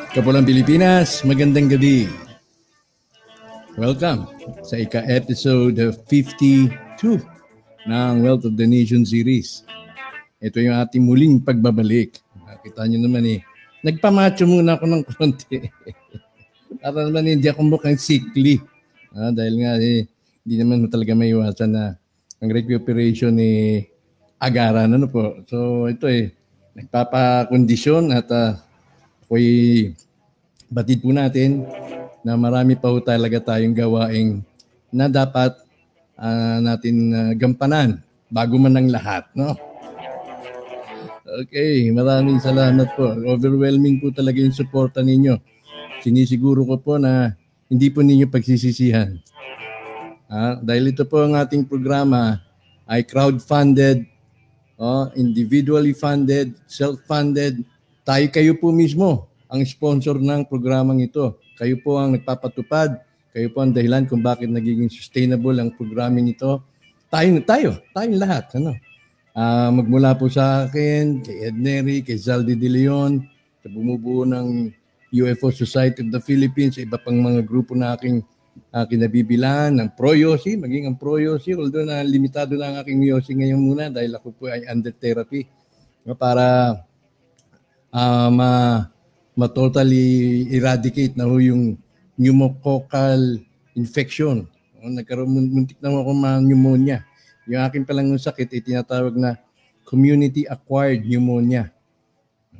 Kapulang Pilipinas, magandang gabi. Welcome sa ika-episode 52 ng Wealth of the Nation series. Ito yung ating muling pagbabalik. Kita nyo naman nagpamacho muna ako ng konti. Para naman hindi ako mukhang sickly. Dahil nga hindi naman talaga may iwasan na ang recuperation agaran. Ano po? So ito nagpapakondisyon at ako'y batid po natin na marami pa po talaga tayong gawaing na dapat natin gampanan bago man ang lahat, no? Okay, maraming salamat po. Overwhelming po talaga yung suporta ninyo. Sinisiguro ko po na hindi po ninyo pagsisisihan. Dahil ito po ang ating programa ay crowdfunded, individually funded, self-funded. Kayo po mismo ang sponsor ng programang ito. Kayo po ang nagpapatupad. Kayo po ang dahilan kung bakit nagiging sustainable ang programming ito. Tayong lahat. Magmula po sa akin, kay Ed Neri, kay Zaldi De Leon, sa bumubuo ng UFO Society of the Philippines, iba pang mga grupo na aking kinabibilan, ng Pro-Yossi, maging ang Pro-Yossi, although na limitado na ang aking Yossi ngayon muna dahil ako po ay under therapy para ma-totally eradicate na yung pneumococcal infection. Muntik na ako ma-pneumonia. Yung aking palang sakit ay tinatawag na community-acquired pneumonia.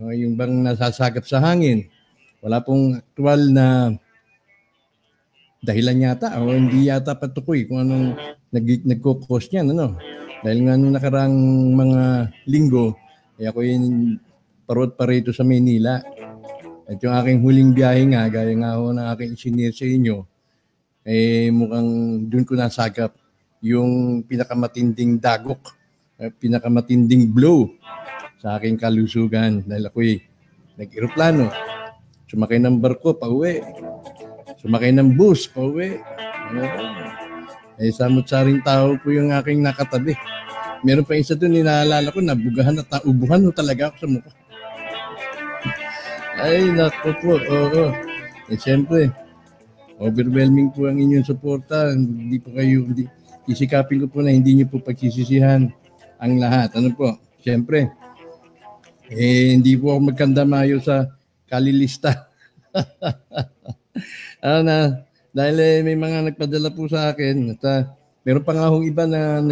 Yung bang nasasagap sa hangin. Wala pong actual na dahilan yata o hindi yata patukoy kung anong nagkukos niyan. Dahil nga nung nakarang mga linggo, ako yung parot pa rito sa Maynila. At yung aking huling biyahe nga, gaya nga ho ng aking engineer sa inyo, mukhang doon ko nasagap yung pinakamatinding dagok, pinakamatinding blow sa aking kalusugan. Dahil ako'y nag-aeroplano, sumakay ng barko, pauwi. Sumakay ng bus, pauwi. Samot-saring tao po yung aking nakatabi. Meron pa isa doon, inaalala ko, nabugahan at naubuhan mo talaga ako sa mukha. Ay, naku po. Oo. Siyempre, overwhelming po ang inyong suporta. Hindi po kayo, isikapin ko po na hindi niyo po pagsisisihan ang lahat. Ano po? Siyempre, hindi po ako magkandamayo sa kalilista. Dahil may mga nagpadala po sa akin. At meron pa nga hong iba na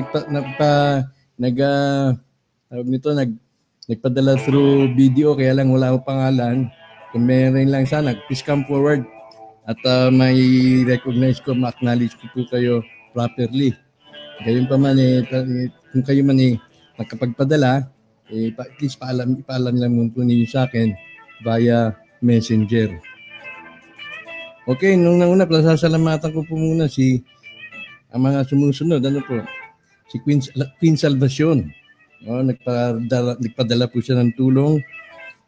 nagpadala through video, kaya lang wala akong pangalan. Kung meron lang sana, please come forward at may recognize ko, ma-acknowledge ko po kayo properly. Gayon pa man, kung kayo man nakapagpadala, please paalam lang muna po ninyo sa akin via messenger. Okay, nung nauna, sasalamatan ko po muna ang mga sumusunod. Ano po? Si Queen Salvacion. Nagpadala po siya ng tulong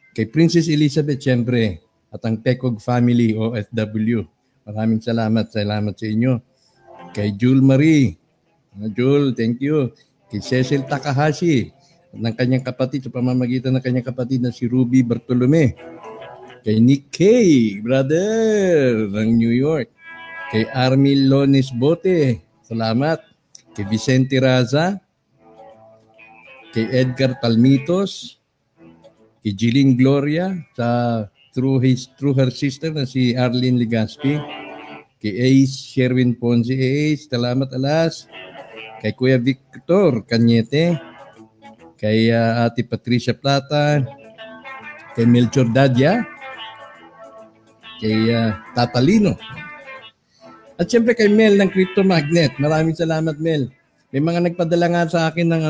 kay Princess Elizabeth, siyempre, at ang Pecog family, OFW. Maraming salamat sa inyo. Kay Jewel Marie. Jewel, thank you. Kay Cecil Takahashi, at ng kanyang kapatid, sa pamamagitan ng kanyang kapatid na si Ruby Bartolome. Kay Nick Kay, brother, ng New York. Kay Armil Lones Bote, salamat. Kay Vicente Raza. Kay Edgar Palmitos. Kay Jeline Gloria, through her sister na si Arlene Legaspi. Kay Ace Sherwin Ponce, Ace, salamat alas. Kay Kuya Victor Cañete. Kay Ate Patricia Plata. Kay Melchor Dadya. Kay Tatalino. At siyempre kay Mel ng Crypto Magnet. Maraming salamat, Mel. May mga nagpadala nga sa akin ng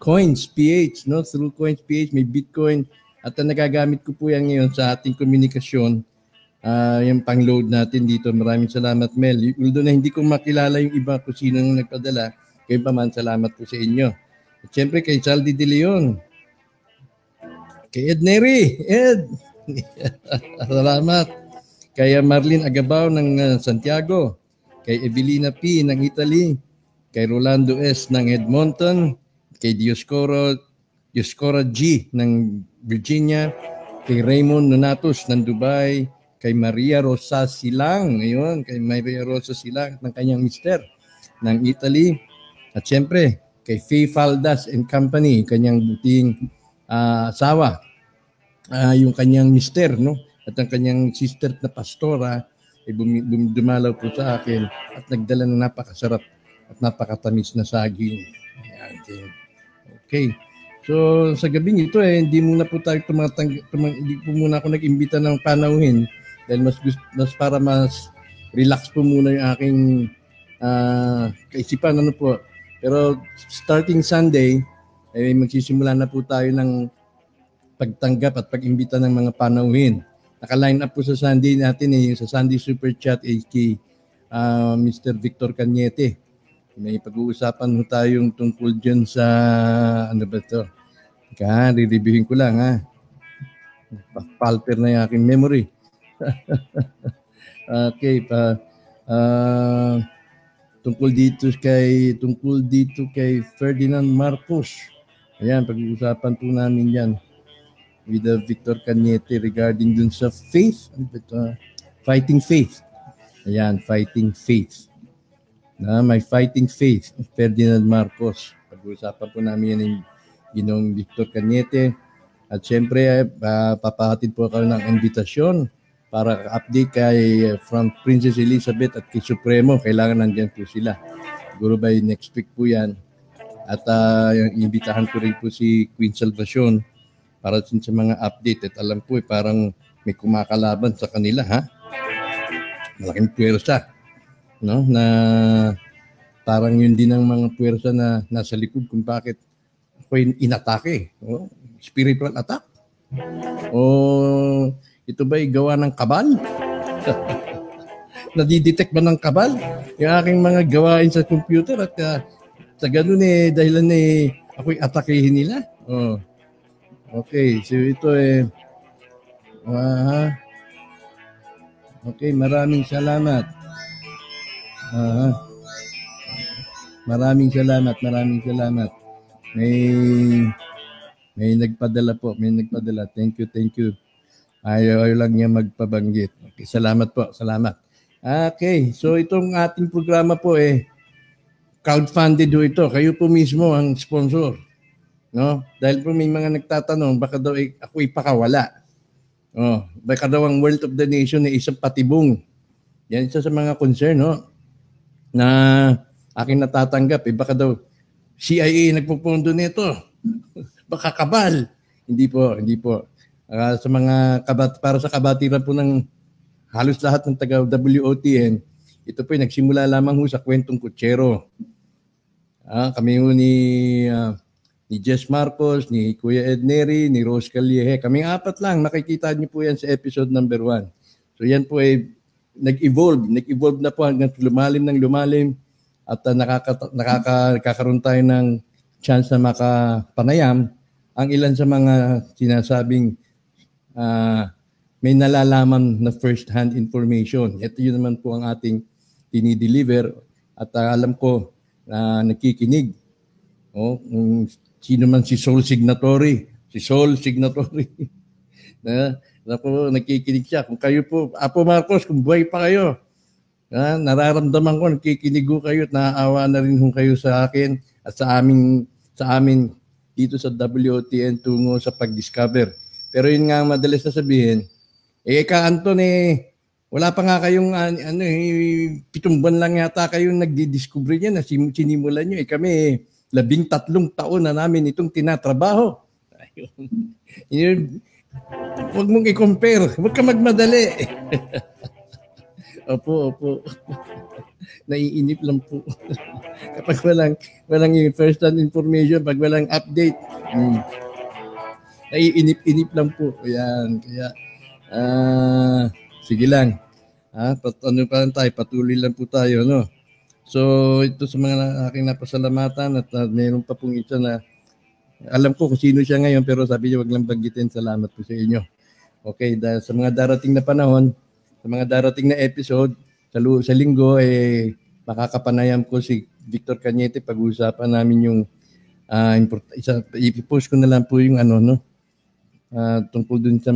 Coins PH, no? Through Coins PH, may Bitcoin. At nagagamit ko po yan ngayon sa ating komunikasyon. Yung pang-load natin dito. Maraming salamat, Mel. Although na hindi ko makilala yung iba kung sino nagpadala, kayo pa man, salamat po sa inyo. At siyempre kay Zaldi De Leon. Kay Ed Neri. Ed! Salamat. Kay Marlene Agabao ng Santiago. Kay Evelina P. ng Italy. Kay Rolando S. ng Edmonton. Kay Dioscoro Dioscora G ng Virginia, kay Raymond Nonatos ng Dubai, kay Maria Rosa Silang, ayun, kay Maria Rosa Silang ng kanyang mister ng Italy, at syempre kay Faye Faldas and Company, kanyang buting asawa, yung kanyang mister, no? At ang kanyang sister na pastora ay dumalaw po sa akin at nagdala ng napakasarap at napakatamis na saging. Ayan, okay. So sa gabing ito hindi muna po tayo hindi po muna ako nag-imbita ng panauhin dahil mas para mas relax po muna yung aking kaisipan, ano po. Pero starting Sunday ay magsisimula na po tayo ng pagtanggap at pag-imbita ng mga panauhin. Naka-line up po sa Sunday natin sa Sunday Super Chat kay Mr. Victor Cañete. May pag-uusapan ho tayong tungkol dyan sa, ano ba ito? Re-reviewin ko lang, ha? Palper na yung aking memory. Okay, tungkol dito kay Ferdinand Marcos. Ayan, pag-uusapan po namin yan with Victor Cañete regarding dun sa faith, fighting faith. Ayan, fighting faith. May fighting faith, Ferdinand Marcos. Pag-uusapan po namin yan ng Ginoong Victor Cañete. At syempre, papahatid po ako ng invitasyon para update kay from Princess Elizabeth at kay Supremo. Kailangan nandiyan po sila. Siguro by next week po yan. At imbitahan ko rin po si Queen Salvacion para sa mga update. At alam po, parang may kumakalaban sa kanila, ha? Malaking puwersa. No, na parang yun din ang mga puwersa na nasa likod kung bakit ako inatake. Oh, spiritual attack. O ito ba'y gawa ng kabal? Nadidetect ba ng kabal? Yung aking mga gawain sa computer at sa ganun dahilan ako'y atakehin nila. Oh. Okay, so ito okay, maraming salamat. Maraming salamat. May nagpadala po. Thank you. Ayaw lang niya magpabanggit. Okay, salamat po. Okay, so itong ating programa po crowdfunded ito. Kayo po mismo ang sponsor. No? Dahil po may mga nagtatanong, baka daw ako ipakawala. Baka daw ang Wealth of the Nation isang patibong. Yan isa sa mga concern, no? Na aking natatanggap, baka daw CIA nagpupundo nito. Baka kabal. Hindi po. Sa mga para sa kabatiran po ng halos lahat ng taga WOTN, ito po nagsimula lamang sa kwentong kutsero. Kami ni Jess Marcos, ni Kuya Ed Neri, ni Rose Calieje. Kaming apat lang, nakikita niyo po yan sa episode number 1. So yan po nag-evolve na po hanggang lumalim at nakakaroon tayo ng chance na makapanayam ang ilan sa mga sinasabing may nalalaman na first-hand information. Ito yun naman po ang ating dinideliver at alam ko na nakikinig. Sino man si Soul Signatory na po nakikinig siya. Kung kayo po, Apo Marcos, kung buhay pa kayo, nararamdaman ko, nakikinig ko kayo at naaawa na rin kayo sa akin at sa amin dito sa WOTN tungo sa pag-discover. Pero yun nga madalas na sabihin, Anton, wala pa nga kayong 7 buwan lang yata kayong nagdi-discover niya na sinimulan nyo. Kami 13 taon na namin itong tinatrabaho. Huwag mong i-compare. Huwag ka magmadali. Opo. Naiinip lang po. Kapag walang first-hand information, pag walang update, naiinip lang po. Ayan. Kaya, sige lang. Patuloy lang po tayo, no? So, ito sa mga aking napasalamatan at mayroon pa pong isa na alam ko kung sino siya ngayon pero sabi niya wag lang banggitin. Salamat po sa inyo. Okay, sa mga darating na panahon, sa mga darating na episode, sa linggo, makakapanayam ko si Victor Cañete. Pag-uusapan namin yung I-post ko na lang po yung tungkol dun sa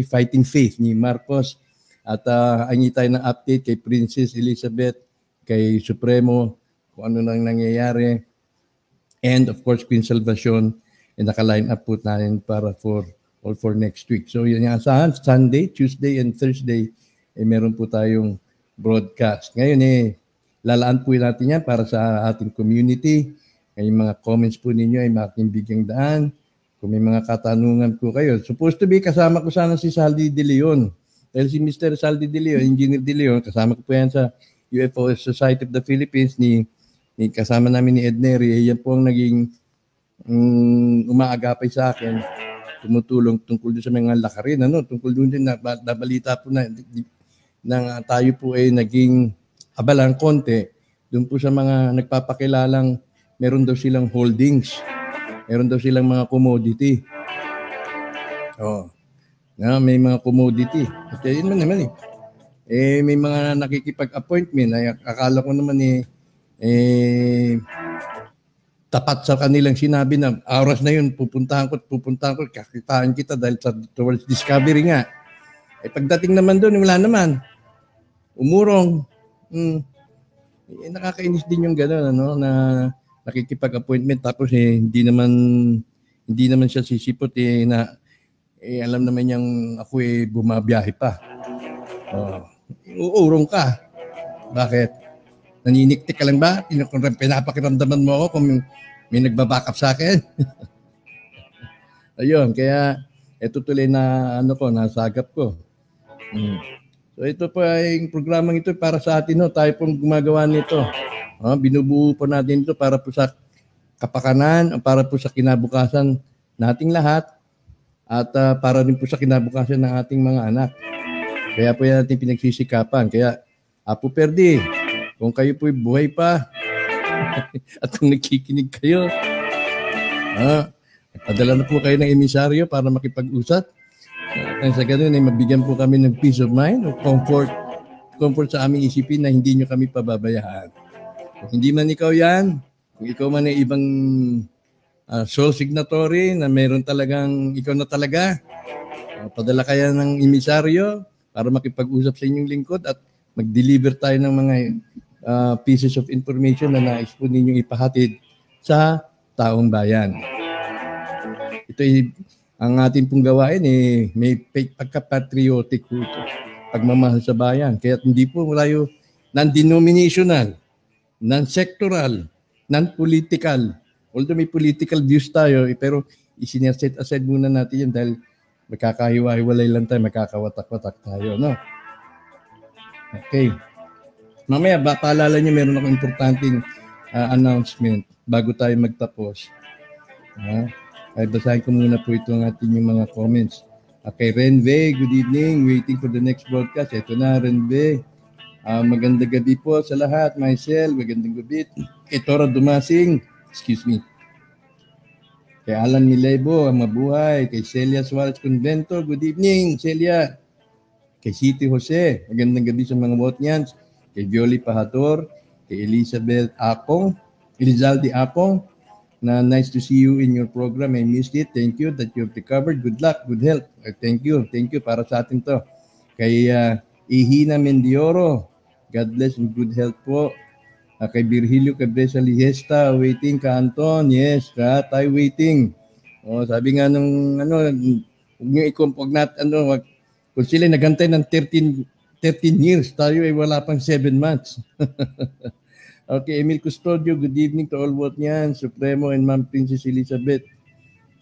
Fighting Faith ni Marcos. At angi tayo ng update kay Princess Elizabeth, kay Supremo, kung ano nang nangyayari. And of course, Queen Salvacion, naka-line up po natin para for next week. So yun yung asahan, Sunday, Tuesday, and Thursday, meron po tayong broadcast. Ngayon lalaan po natin yan para sa ating community. Yung mga comments po ninyo ay making bigyang daan. Kung may mga katanungan po kayo. Supposed to be, kasama ko sana si Saldi De Leon. Dahil si Mr. Saldi De Leon, Engineer De Leon, kasama ko po yan sa UFO Society of the Philippines, kasama namin ni Ed Neri. Yan po ang naging umaagapay sa akin. Tumutulong tungkol doon sa mga lakarin. Tungkol doon din, nabalita po na tayo po ay naging abalang konti. Doon po sa mga nagpapakilalang meron daw silang holdings. Meron daw silang mga commodity. May mga commodity. At yun naman may mga nakikipag-appointment. Akala ko naman tapat sa kanilang sinabi na oras na yun, pupuntahan ko, kakitaan kita dahil towards discovery nga. Pagdating naman doon, wala naman. Umurong. Nakakainis din yung gano'n, na nakikipag-appointment tapos hindi naman siya sisipot alam naman niyang ako bumabiyahe pa. Uurong ka. Bakit? Naniniktik ka lang ba? Pinapakiramdaman mo ako kung may nagbabackup sa akin. Ayun, kaya ito tuloy na nasagap ko. So ito po ay programang ito para sa atin, tayo pong gumagawa nito. Binubuo po natin ito para po sa kapakanan, para po sa kinabukasan nating lahat, at para rin po sa kinabukasan ng ating mga anak. Kaya po yan natin pinagsisikapan. Kaya, Apo Perdi, kung kayo po'y buhay pa, at kung nakikinig kayo, padala na po kayo ng emisaryo para makipag-usap. At sa ganun ay mabigyan po kami ng peace of mind o comfort sa aming isipin na hindi nyo kami pababayaan. Kung hindi man ikaw yan, kung ikaw man ay ibang soul signatory na meron talagang ikaw na talaga, padala kaya ng emisaryo para makipag-usap sa inyong lingkod at mag-deliver tayo ng mga pieces of information na nais po ninyong ipahatid sa taong bayan. Ito ay ang ating pong gawain, may pagka-patriotic po ito, pagmamahal sa bayan. Kaya hindi po tayo non-denominational, non-sectoral, non-political. Although may political views tayo, pero isinaset aside muna natin yan dahil magkakahiwa-hiwalay lang tayo, magkakawatak-watak tayo. Okay. Mamaya, paalala niyo, meron akong importanteng announcement bago tayo magtapos. Ay basahin ko muna po ito ang ating yung mga comments. Okay, Renve, good evening. Waiting for the next broadcast. Ito na, Renve. Magandang gabi po sa lahat. Myself, magandang gabi. Kay Tora Dumasing, excuse me. Kay Alan Milebo, mabuhay. Kay Celia Suarez Convento, good evening, Celia. Kay City Jose, magandang gabi sa mga Botnians. Kay Violi Pahador, kay Elizabeth Apong, Elizalde Apong, na nice to see you in your program. I missed it. Thank you that you've recovered. Good luck, good health. Thank you para sa atin to. Kay Ihina Mendioro, God bless and good health po. Kay Virgilio Cabresa Liesta, waiting ka Anton. Yes, tayo waiting. Sabi nga nung huwag niyo huwag natin kung sila nagantay ng 13 years, tayo ay wala pang 7 months. Okay, Emil Custodio, good evening to all Botnian, Supremo and Ma'am Princess Elizabeth.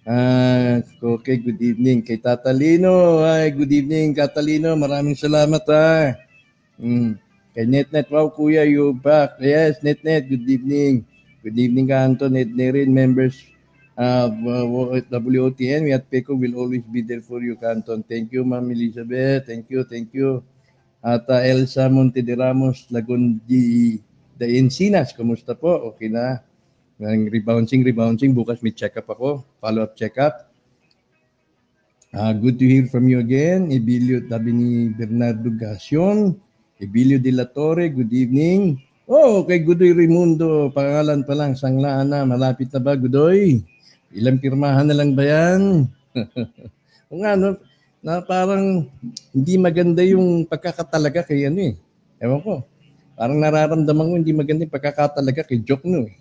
Okay, good evening. Kay Tatalino, good evening Tatalino, maraming salamat Kay Netnet, wow kuya, you back. Yes, Netnet, good evening. Good evening ka Anton, Netnerin, members of WOTN. We at PECO will always be there for you, Canton. Thank you, Ma'am Elizabeth. Thank you. At Elsa Monte de Ramos, Lagundi, The Encinas, kumusta po? Okay na. Rebouncing. Bukas may check-up ako. Follow-up check-up. Good to hear from you again. Ebilio, tabi ni Bernardo Gacion. Ebilio de la Torre, good evening. Oh, kay Gudoy Raimundo, pangalan pa lang, sanglaan na, malapit na ba, Gudoy? Ilang pirmahan na lang ba yan? O nga, no, na parang hindi maganda yung pagkakatalaga kay ano eh. Ewan ko. Parang nararamdaman ko hindi maganda yung pagkakatalaga kay Jokno eh.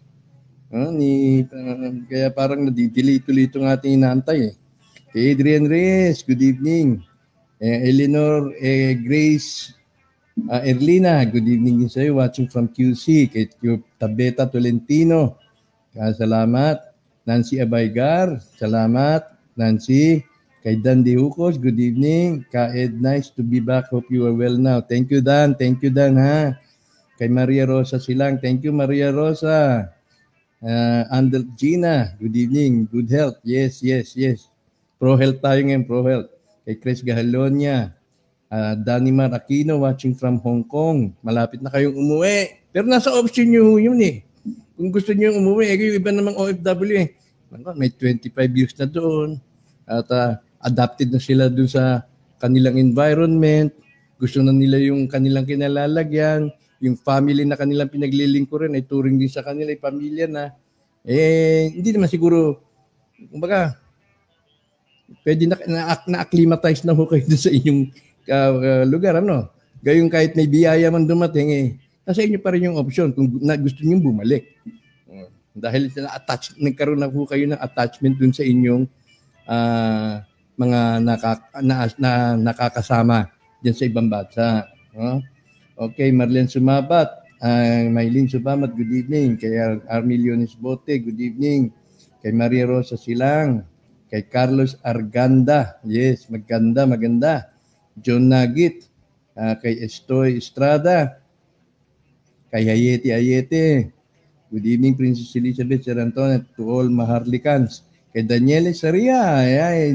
Kaya parang nadidili-tuloy itong ating inaantay eh. Kay Adrian Reyes, good evening. Eleanor Grace Erlina, good evening din sa iyo, watching from QC. Kay Tabeta Tolentino, salamat. Nancy Abaygar, salamat. Nancy. Kay Dan De Hucos, good evening. Ka-Ed, nice to be back. Hope you are well now. Thank you, Dan. Thank you, Dan, ha. Kay Maria Rosa Silang, thank you, Maria Rosa. Andel Gina, good evening. Good health. Yes, yes, yes. Pro health tayo ngayon, pro health. Kay Chris Gahalonia, Danny Mar Aquino, watching from Hong Kong. Malapit na kayong umuwi. Pero nasa option nyo yun eh. Kung gusto nyo umuwi, yung iba namang OFW eh. May 25 years na doon. At adapted na sila doon sa kanilang environment. Gusto na nila yung kanilang kinalalagyan. Yung family na kanilang pinaglilingkuran ay turing din sa kanila, yung pamilya na. Hindi naman siguro, kumbaga, pwede na-acclimatize na ho kayo sa inyong lugar, ano? Gayong kahit may biyaya man dumating, nasa inyo pa rin yung option kung gusto niyo bumalik. Dahil nagkaroon na ho kayo ng attachment dun sa inyong mga nakakasama dyan sa ibang bansa. Okay, Marlene Sumabat, Maylene Subamat, good evening. Kay Armilionis Bote, good evening. Kay Maria Rosa Silang, kay Carlos Arganda, yes, maganda. John Nagit, kay Estoy Estrada, kay Ayete, good evening, Princess Elizabeth Sir Antoinette, to all Maharlikans. Kay Daniele Saria,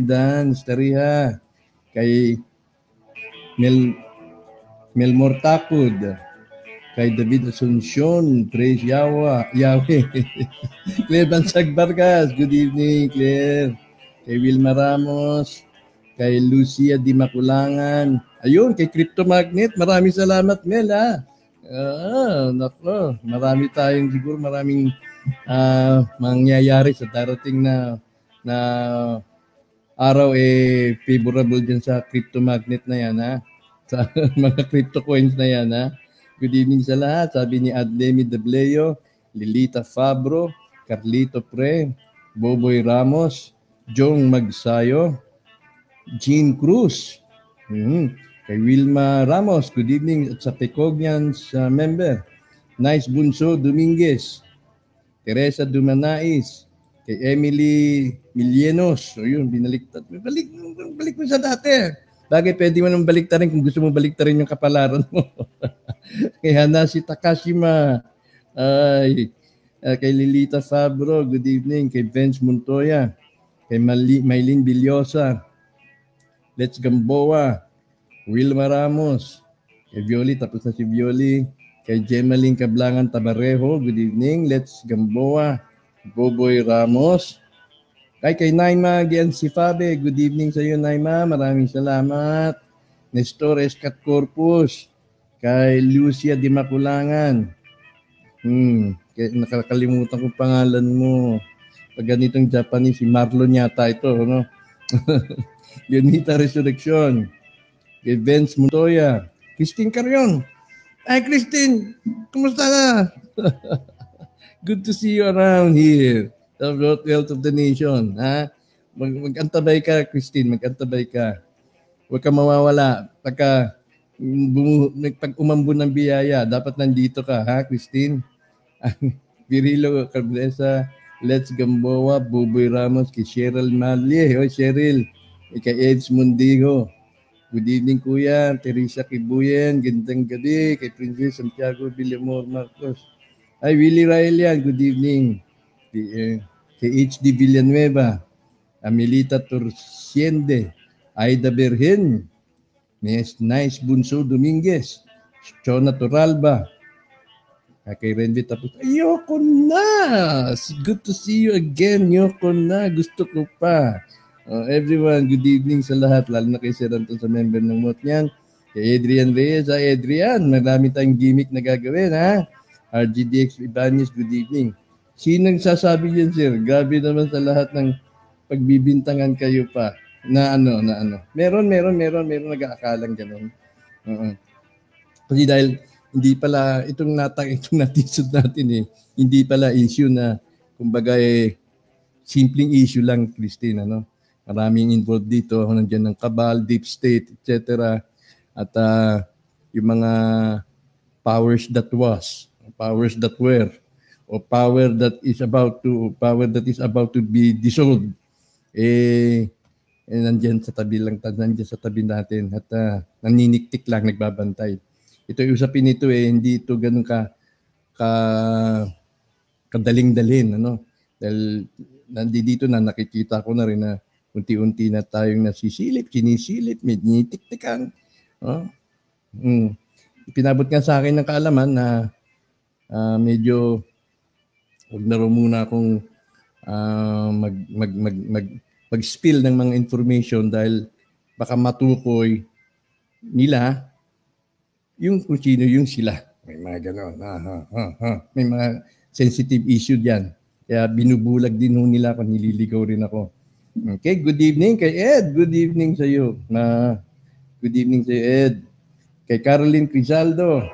Dan Saria, kay Melmor Tapud, kay David Asuncion, praise Yahweh. Claire Bansag Vargas, good evening, Claire. Kay Wilma Ramos, kay Lucia Di Maculangan. Ayun, kay Crypto Magnet, maraming salamat, Mel, ha. Nako, maraming mangyayari sa darating na araw favorable din sa Crypto Magnet na yan, ha. Sa mga crypto coins na yan, ha. Good evening sa lahat. Sabi ni Adlemi Debleo, Lilita Fabro, Carlito Pre, Boboy Ramos, Jong Magsayo, Jean Cruz, kay Wilma Ramos, good evening, at sa Pecognians member, Nice Bunso Dominguez, Teresa Dumanais, kay Emily Milienos, so yun, balik mo sa dati. Bagay, pwede mo nang baliktarin kung gusto mo baliktarin yung kapalaran mo. Kay Hanashi Takashima, kay Lilita Fabro, good evening, kay Vince Montoya, kay Maylene Villosa, Let's Gamboa, Wilma Ramos, kay Violi, tapos na si Violi, kay Gemaline Cablangan Tabarejo, good evening, Let's Gamboa, Boboy Ramos, kay Naima Giansifabe, good evening sa iyo, Naima, maraming salamat. Nestor Escat Corpus, kay Lucia Di Maculangan, nakakalimutan ko pangalan mo. Pag ganitong Japanese, si Marlon yata ito, no? Leonita Resurrection, kay Vince Montoya, Christine Carrion. Ay, Christine, kumusta na? Good to see you around here. The wealth of the nation. Ha? Mag-antabay ka, Christine, mag-antabay ka. Huwag ka mawawala. Pag umambo ng biyaya, dapat nandito ka, ha, Christine? Virilo Cabresa, Let's Gamboa, Buboy Ramos, kay Cheryl Malie. Hoy, Cheryl. Kay Eds Mundigo. Good evening, Kuya. Teresa Kibuyen, gandang gabi. Kay Princess Santiago Villamor Marcos. Ay, Willie Raelian, good evening. Kay HD Villanueva, Amelita Torciende, Aida Berhen, Nice Bunso Dominguez, Chona Toralba, kay Renvi tapos, ayoko na! Good to see you again, ayoko na, gusto ko pa. Everyone, good evening sa lahat, lalo na kay Sir Anton sa member ng MOT niyan. Kay Adrian Reyes, Adrian, marami tayong gimmick na gagawin, ha? RGDX Ibanez, good evening. Sino nagsasabi yan, sir? Grabe naman sa lahat ng pagbibintangan kayo pa. Na ano. Meron nag-aakalang gano'n. Kasi dahil hindi pala, itong natisod natin hindi pala issue na, kumbaga simpleng issue lang, Christine, Maraming involved dito, nandiyan ng kabal, deep state, etc. At yung mga powers that was, powers that were, o power that is about to be dissolved, nandiyan sa tabi natin at naniniktik lang, nagbabantay. Ito yung usapin nito hindi ito ganun kadaling-dalin, Dahil nandito na nakikita ko na rin na unti-unti na tayong sinisilip, may nitiktikan. Pinabot nga sa akin ng kaalaman na medyo huwag na rin muna akong mag-spill ng mga information dahil baka matukoy nila yung kung sino yung sila. May mga gano'n. May mga sensitive issue diyan. Kaya binubulag din nila ako, nililigaw rin ako. Okay, good evening kay Ed. Good evening sa iyo. Good evening sa iyo, Ed. Kay Caroline Crisaldo.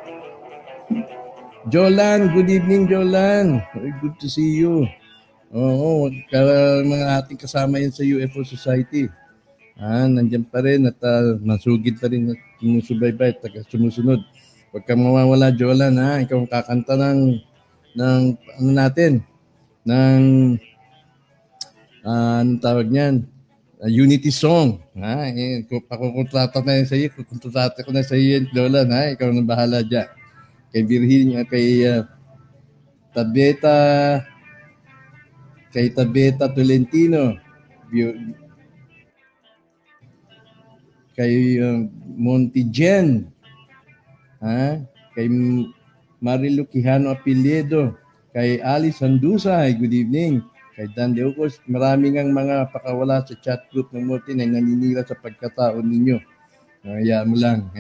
Jolan, good evening, Jolan. Good to see you. Oo, mga ating kasama yan sa UFO Society. Nandiyan pa rin at masugid pa rin at sumusubaybay at sumusunod. Huwag kang mawawala, Jolan, Ikaw ang kakanta ng anong tawag niyan? Unity song. Pakukontrata na yan sa iyo. Kukontrata ko na sa iyo, Jolan, Ikaw na bahala dyan. Kay Virginia, kay Tabeta Tolentino, kay Montigen, kay Marilu Quijano Apeliedo, kay Alice Sandusa, good evening, kay Dan Deocos, maraming ang mga pakawala sa chat group ng Mortin ay naninira sa pagkataon ninyo. Hayaan mo lang.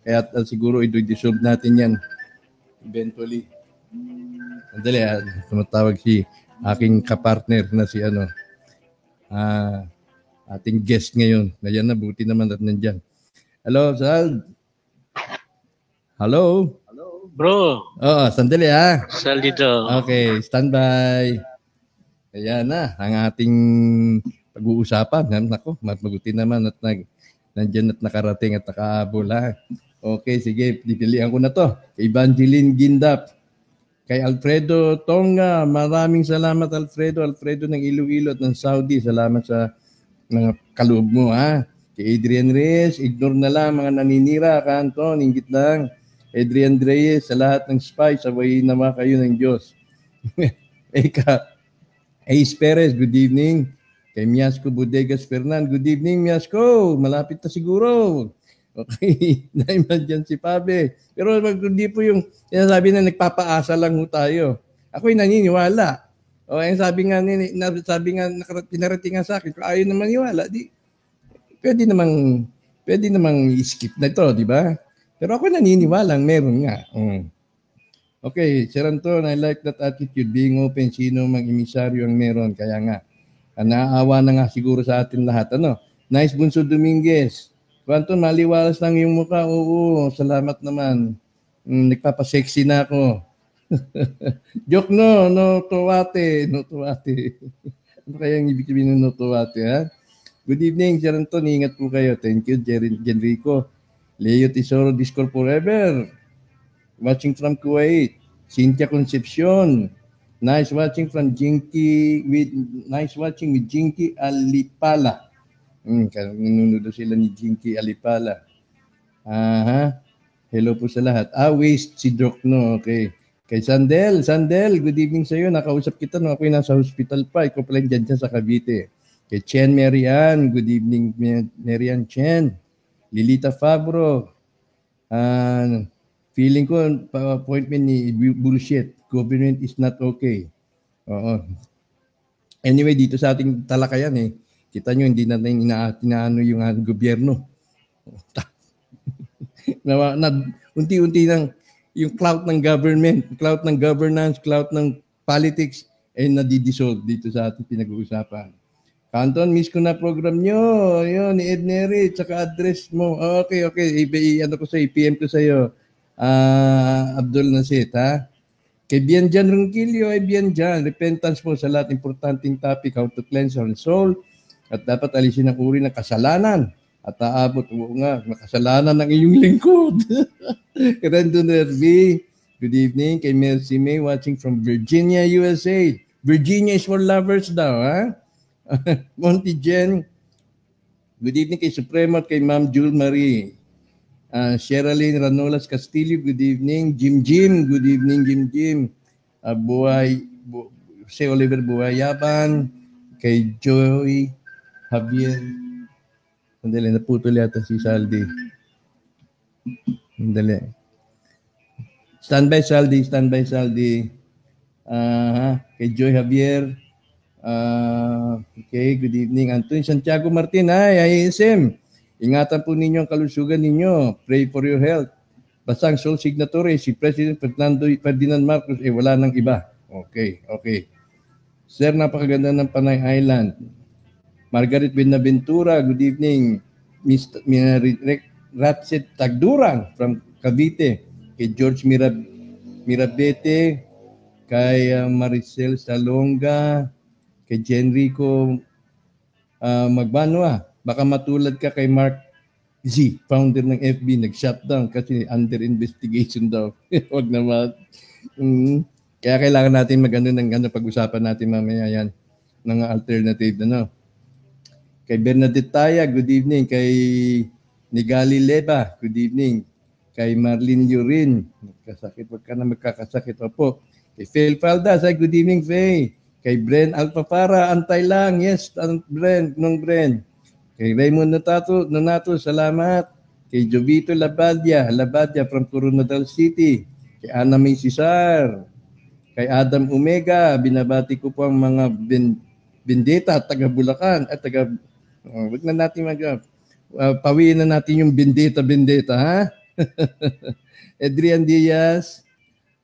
Kaya siguro i-dissolve natin yan eventually. Andali, tumatawag si aking kapartner na si ating guest ngayon. Ngayon na, buti naman at nandyan. Hello, Sal. Hello? Bro. Sandali Sal dito. Okay, standby. Kaya na, ang ating pag-uusapan. Nako, mabuti naman at nandyan at nakarating at nakahabol Okay, sige, dipilihan ko na to. Kay Evangeline Gindap. Kay Alfredo Tonga, maraming salamat Alfredo ng Iloilo at ng Saudi. Salamat sa mga kaloob mo Kay Adrian Reyes, ignore na lang mga naninira, Anton, inggit lang. Adrian Reyes, sa lahat ng spy, sabay naman kayo ng Diyos. Ace Perez, good evening. Kay Miasco Bodegas Fernan, good evening Miasco, malapit na siguro. Okay, naman dyan si Pabe. Pero hindi po yung sinasabi na nagpapaasa lang tayo. Ako'y naniniwala. Sabi nga pinarating nga sa akin, kung ayaw na maniwala, pwede namang i-skip na ito, di ba? Pero ako naniniwala, meron nga. Okay, Sir Anton, I like that attitude, being open, sino mang emisaryo ang meron. Kaya nga, naawa na nga siguro sa atin lahat. Nice Bunso Dominguez. Anton, maliwalas lang yung mukha. Oo, salamat naman. Nagpapasexy na ako. Joke no tuwate. Ano kaya ang ibig sabihin ng no tuwate, Good evening, Sir Anton. Ingat po kayo. Thank you, Jenrico. Leo Tesoro, Discord Forever. Watching from Kuwait. Cynthia Concepcion. Nice watching with Jinky Alipala. Nanonood sila ni Jinky Alipala. Hello po sa lahat. Waste si Doc, okay. Kay Sandel, good evening sa iyo. Nakausap kita nung ako'y nasa hospital pa. Ikaw pala dyan sa Cavite. Kay Chen Marian, good evening Marian Chen. Lilita Fabro. Feeling ko appointment ni bullshit. Government is not okay. Anyway, dito sa ating talakayan kita nyo, hindi natin inaano yung gobyerno. Unti-unti nang yung clout ng government, clout ng governance, clout ng politics, nadidissolve dito sa ating pinag-uusapan. Canton, miss ko na program nyo. Yun, ni Ed Neri, tsaka address mo. Okay. Ano ko sa'yo, PM ko sa'yo. Abdul Nasit, ha? Kay Bianjan Ronquillo, ay Bianjan. Repentance po sa lahat importanteng topic, how to cleanse our soul. At dapat alisin ang uri ng kasalanan. At aabot, nga, kasalanan ng iyong lingkod. Randon Nervi, good evening. Kay Mercy May, watching from Virginia, USA. Virginia is for lovers daw, ha? Monty Jen, good evening kay Supremo at kay Ma'am Jul Marie. Sherilyn Ranolas Castillo, good evening. Jim, good evening Jim. Si Oliver Buhayaban, kay Joy Javier. Sandali, naputol yata si Saldi. Sandali. Standby Saldi. Kay Joy Javier. Okay, good evening. Anthony Santiago Martin, ISM. Ingatan po ninyo ang kalusugan ninyo. Pray for your health. Basta ang sole signatory, si President Ferdinand Marcos, wala nang iba. Okay. Sir, napakaganda ng Panay Island. Margaret Benaventura, good evening. Mr. Ratchet Tagduran from Cavite. Kay George Mirabete, kay Maricel Salonga, kay Jenrico Magbanwa. Baka matulad ka kay Mark Z, founder ng FB, nag-shutdown kasi under investigation daw. Huwag naman. Kaya kailangan natin pag-usapan natin mamaya yan ng alternative. Kay Bernadette Taya, good evening. Kay Nigali Leba, good evening. Kay Marlene Yurin, huwag ka na magkakasakit. Opo. Kay Faye Faldas, good evening, Faye. Kay Bren Alpapara, antay lang. Yes, Bren. Kay Raymond Nonato, salamat. Kay Jovito Labadia from Coronadal City. Kay Ana May Cesar. Kay Adam Omega, binabati ko po ang mga bendeta, taga Bulacan, at wag na natin pawiin na natin yung bendeta, ha? Adrian Diaz,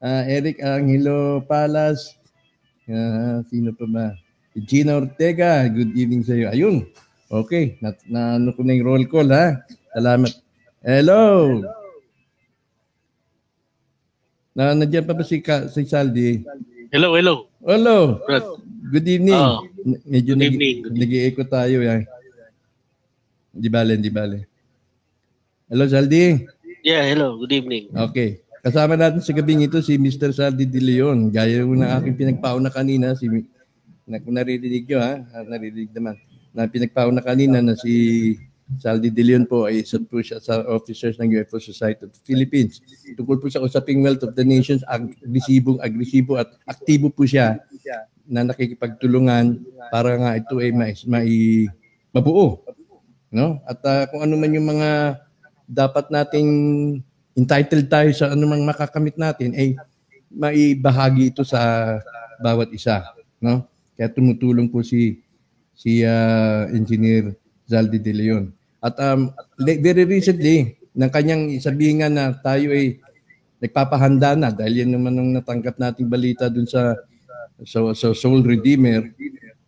Eric Angelo Palas, sino pa ba? Gina Ortega, good evening sa iyo. Ayun. Okay, ano ko na yung roll call, ha? Salamat. Hello. Nandiyan pa ba si Saldi? Hello. Good evening. Medyo good evening. Nag-i-echo tayo. Di bale. Hello, Saldi? Yeah, hello. Good evening. Okay. Kasama natin sa gabing ito si Mr. Saldi De Leon. Gaya ng aking pinagpauna kanina, naririnig nyo, ha? Naririnig naman. Na pinagpauna kanina na si Saldi De Leon po ay isa po siya sa officers ng UFO Society of the Philippines. Tungkol po sa usaping wealth of the nations, agresibo at aktibo po siya na nakikipagtulungan para nga ito ay mabuo. No? At kung ano man yung mga dapat nating entitled tayo sa anumang makakamit natin, ay maibahagi ito sa bawat isa. No? Kaya tumutulong po si Engineer Saldi De Leon. At very recently, ng kanyang sabihin nga na tayo ay nagpapahanda na dahil yan naman ang natanggap nating balita dun sa Soul Redeemer.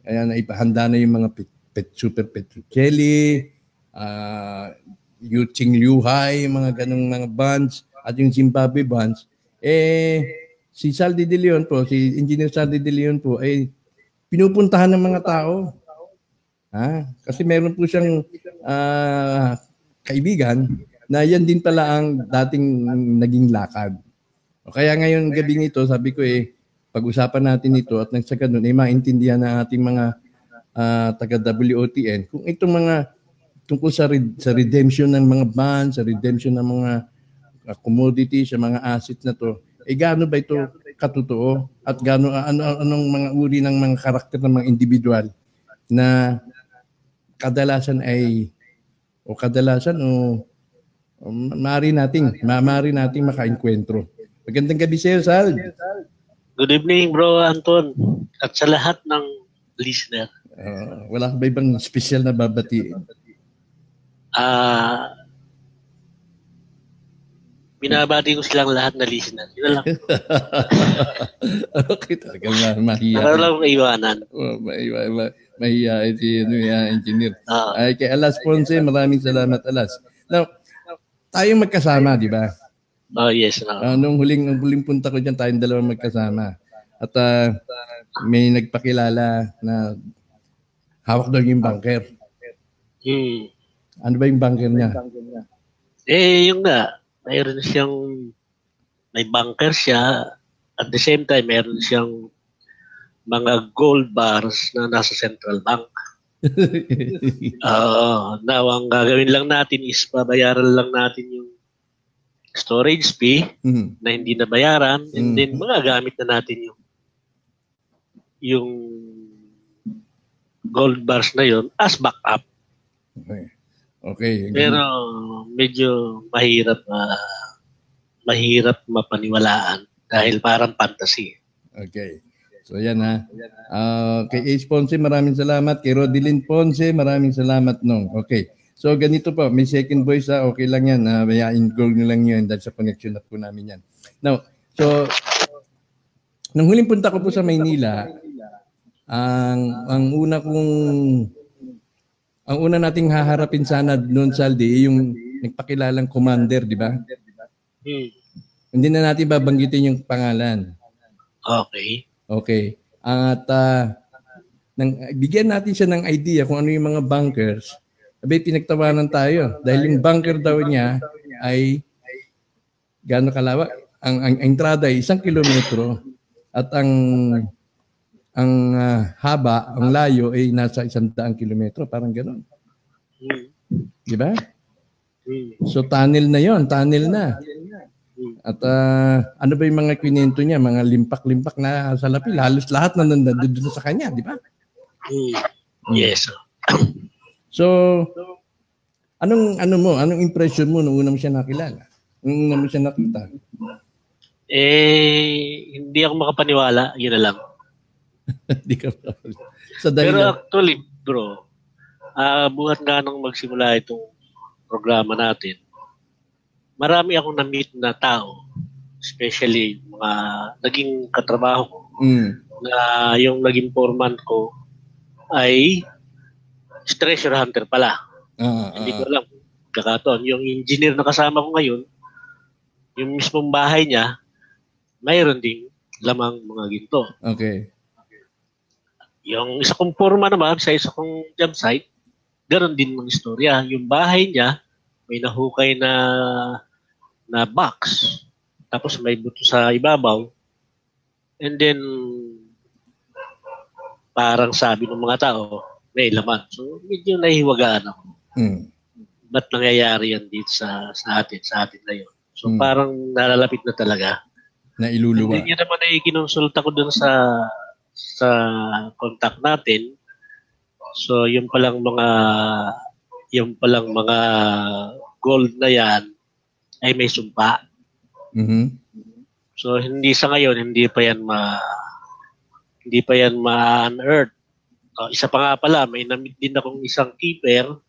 Kaya naipahanda na yung mga Super Petrocelli, Yuching Liuhai, mga ganong mga bands, at yung Zimbabwe bands. Si Saldi De Leon po, si Engineer Saldi De Leon po, ay pinupuntahan ng mga tao. Kasi meron po siyang kaibigan na yan din pala ang dating naging lakad. Kaya ngayon gabing ito, sabi ko pag-usapan natin ito at nang sa ganun, maintindihan ng ating mga taga-WOTN kung itong mga tungkol sa redemption ng mga bonds, sa redemption ng mga commodities, sa mga assets na to, gaano ba ito katotoo at gaano anong mga uri ng mga karakter ng mga individual na kadalasan maaari nating makaenkwentro. Magandang gabi sa iyo, Sal. Good evening, Bro Anton. At sa lahat ng listener. Wala ka ba ibang special na babatiin? binabati ko silang lahat na listener. Yun lang. Okay, talagang mahiya. Para lang maiwanan. Mahiya si engineer. Ah, Ay, kay Alas Ponce, maraming salamat, Alas. Now, tayong magkasama, di ba? oh, yes. No. Nung huling punta ko dyan, tayong dalawang magkasama. At may nagpakilala na hawak daw yung bunker. Hmm. Ano ba yung bunker niya? Yung nga, mayroon siyang, may bunker siya. At the same time, mayroon siyang mga gold bars na nasa central bank. Now, ang gagawin lang natin is babayaran lang natin yung storage fee na hindi nabayaran, and then magagamit na natin yung gold bars na yon as backup. Okay. Pero medyo mahirap mapaniwalaan dahil parang fantasy. Okay. So yan ha. Kay Ace Ponce, maraming salamat. Kay Rodilyn Ponce, maraming salamat nung. Okay. So ganito po, may second voice ha. Okay lang yan. In-goal nyo lang yun dahil sa connection na po namin yan. Now, so, nung huling punta ko po sa Maynila, ang una nating haharapin sana noon, Saldi, yung nagpakilalang commander, di ba? Hindi na natin babanggitin yung pangalan. Okay. Okay. At bigyan natin siya ng idea kung ano yung mga bunkers. Abay, pinagtawanan tayo. Dahil yung bunker daw niya ay gaano kalawak? Ang entrada ay 1 kilometro at ang haba, ang layo ay nasa 100 kilometro. Parang gano'n. Di ba? So, tunnel na yon, tunnel na. At ano ba yung mga kwento niya? Mga limpak-limpak na salapi. Halos lahat na nandun sa kanya, di ba? Yes. So, anong impression mo nung una mo siya nakilala? Nung una mo siya nakita? Hindi ako makapaniwala. Yun na lang. Hindi ka sa Pero actually, bro, buhat nga nung magsimula itong programa natin, marami akong na-meet na tao, especially mga naging katrabaho ko, na yung naging foreman ko ay treasure hunter pala. Hindi ko alam. Kakataon. Yung engineer na kasama ko ngayon, yung mismong bahay niya, mayroon ding lamang mga ginto. Okay. Yung isa kong foreman naman sa isa kong job site, ganoon din mga istorya. Yung bahay niya, may nahukay na box. Tapos may buto sa ibabaw. And then, parang sabi ng mga tao, may laman. So, medyo nahihiwagaan ako. Ba't nangyayari yan dito sa atin ngayon? So, parang nalalapit na talaga. Na iluluwa. Hindi niya naman ay kinonsulta ko dun sa contact natin. So, yung palang mga gold na yan ay may sumpa. So, hindi sa ngayon, hindi pa yan ma-unearth. Isa pa nga pala, may namit din akong isang keeper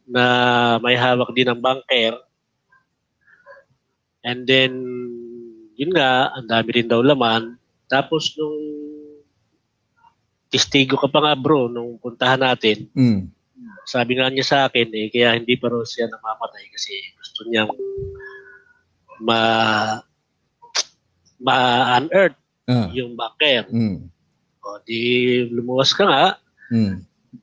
na may hawak din ng bunker. And then, yun nga, ang dami rin daw laman. Tapos nung testigo ka pa nga bro, nung puntahan natin, sabi nga niya sa akin, kaya hindi pa rin siya namamatay kasi gusto niyang ma-unearth yung bunker. O, di lumuwas ka nga,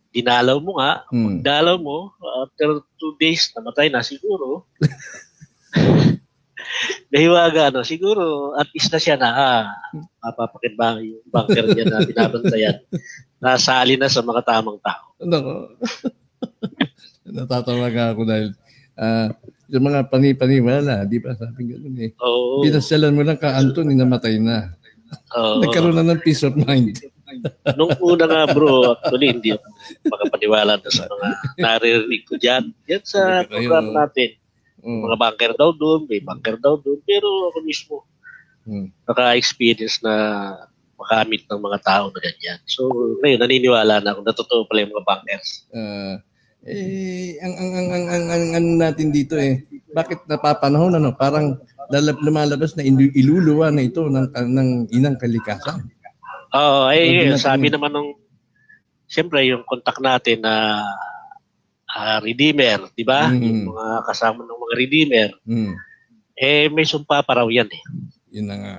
dinalaw mo nga, pagdalaw mo, after 2 days, namatay na siguro. Nahiwaga, siguro at least na siya na mapapakit ba yung bunker niya na binabantayan. Nasali na sa mga tamang tao. Nako. Natatawa ka ako dahil yung mga paniwala, di ba? Sabi gano'n eh. Oo. Binasyalan mo lang ka, Anton, namatay na. Nagkaroon na ng peace of mind. Nung una nga bro, actually hindi ako makapaniwala na sa mga naririnig ko dyan. Yan sa program natin. Mga bunker daw doon, may bunker daw doon. Pero ako mismo, naka-experience na makamit ng mga tao na ganyan. So, ngayon, naniniwala na ako na totoo pala yung mga bunkers. Ang natin dito bakit napapanahon parang lumalabas na iluluwa na ito ng inang kalikasan. Oo, sabi naman nung siyempre yung contact natin na Redeemer, di ba? Yung mga kasama ng mga Redeemer. May sumpa pa raw yan eh. Yun na nga.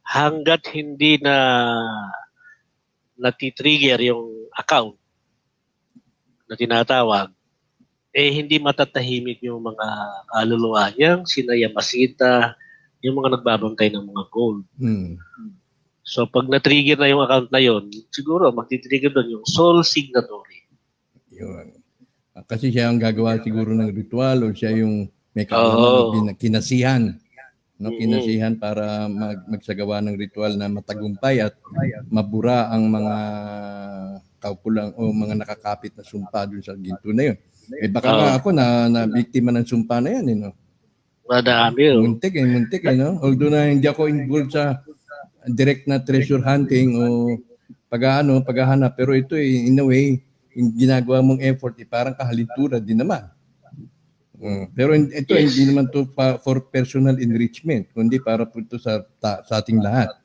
Hanggat hindi na natitrigger yung account na tinatawag, hindi matatahimik yung mga kaluluwa niyang, sina Yamasita, yung mga nagbabantay ng mga gold. So pag na-trigger na yung account na yon, siguro magti-trigger doon yung soul signatory. Yun. Kasi siya ang gagawa siguro ng ritual o siya yung may kinasihan. No, kinasihan para magsagawa ng ritual na matagumpay at mabura ang mga kaukulang o mga nakakapit na sumpa doon sa ginto na yun. Baka nga ako na biktima ng sumpa na yan, no? Madami. Muntik, no? Although na hindi ako involved sa direct na treasure hunting o paghahanap, pero ito in a way, yung ginagawa mong effort, parang kahalintura din naman. Pero ito, hindi naman to for personal enrichment, kundi para po ito sa ating lahat.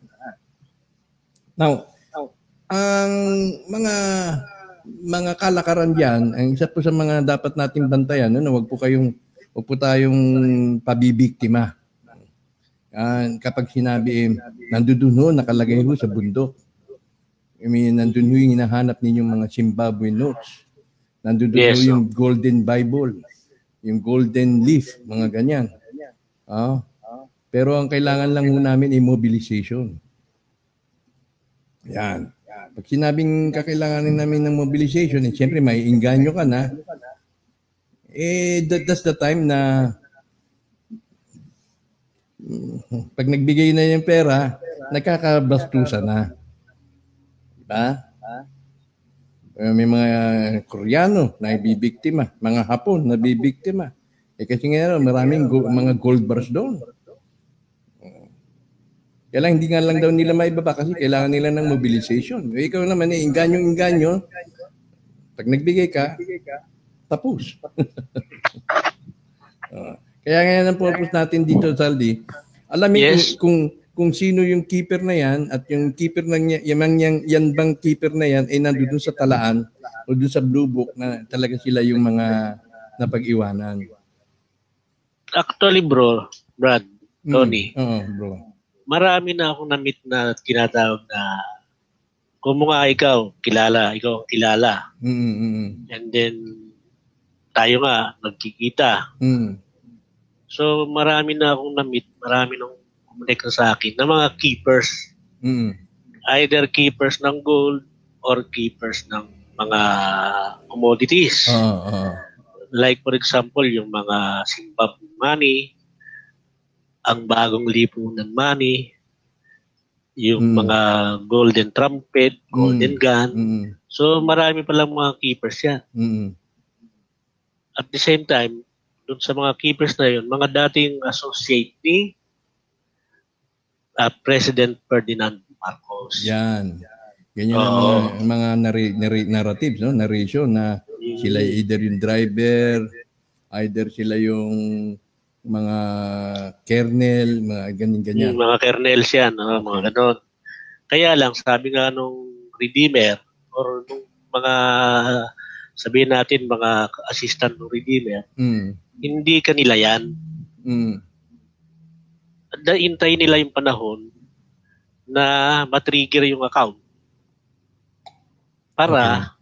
Now, ang mga kalakaran diyan, ang isa po sa mga dapat nating bantayan, wag po tayong pabibiktima. Kapag sinabi, nandoon nakalagay ho sa bundok. Nandun ho yung hinahanap ninyong mga Zimbabwean notes. Nandun ho yung Golden Bible, yung Golden Leaf, mga ganyan. Pero ang kailangan lang ho namin ay mobilization. Yan. Pag sinabing kakailanganin namin ng mobilization, siyempre may inganyo ka na, that's the time na pag nagbigay na yung pera, nakakabastusan na. Diba? May mga Koreano na ibibiktima, mga Hapon na ibibiktima. Kasi nga maraming mga gold bars doon. Kaya lang, hindi nga lang daw nila maibaba kasi kailangan nila ng mobilization. Ikaw naman, inganyo. Pag nagbigay ka, tapos. Kaya ngayon ang purpose natin dito, Saldi, alamin kung sino yung keeper na yan at yung keeper yan bang keeper na yan ay nandun sa talaan o doon sa blue book na talaga sila yung mga napag-iwanan. Actually, Brad, Tony, bro. Marami na akong na-meet na tinatawag na kung mga ikaw ang kilala. And then, tayo nga, nagkikita. So, marami na akong na-meet, marami nang kumonek sa akin na mga keepers. Either keepers ng gold or keepers ng mga commodities. Like for example, yung mga Zimbabwean money, ang bagong lipunan money, yung mga golden trumpet, golden gun. So marami palang mga keepers yan. At the same time, dun sa mga keepers na yun, mga dating associate ni President Ferdinand Marcos. Yan. Ganyan ang mga narratives, no? Narration na sila either yung driver, either sila yung mga kernel, mga ganyan-ganyan. Yung mga kernels yan, mga ganon. Kaya lang, sabi nga nung Redeemer, or nung mga, sabihin natin, mga assistant ng Redeemer, hindi kanila yan. Hintay nila yung panahon na matrigger yung account para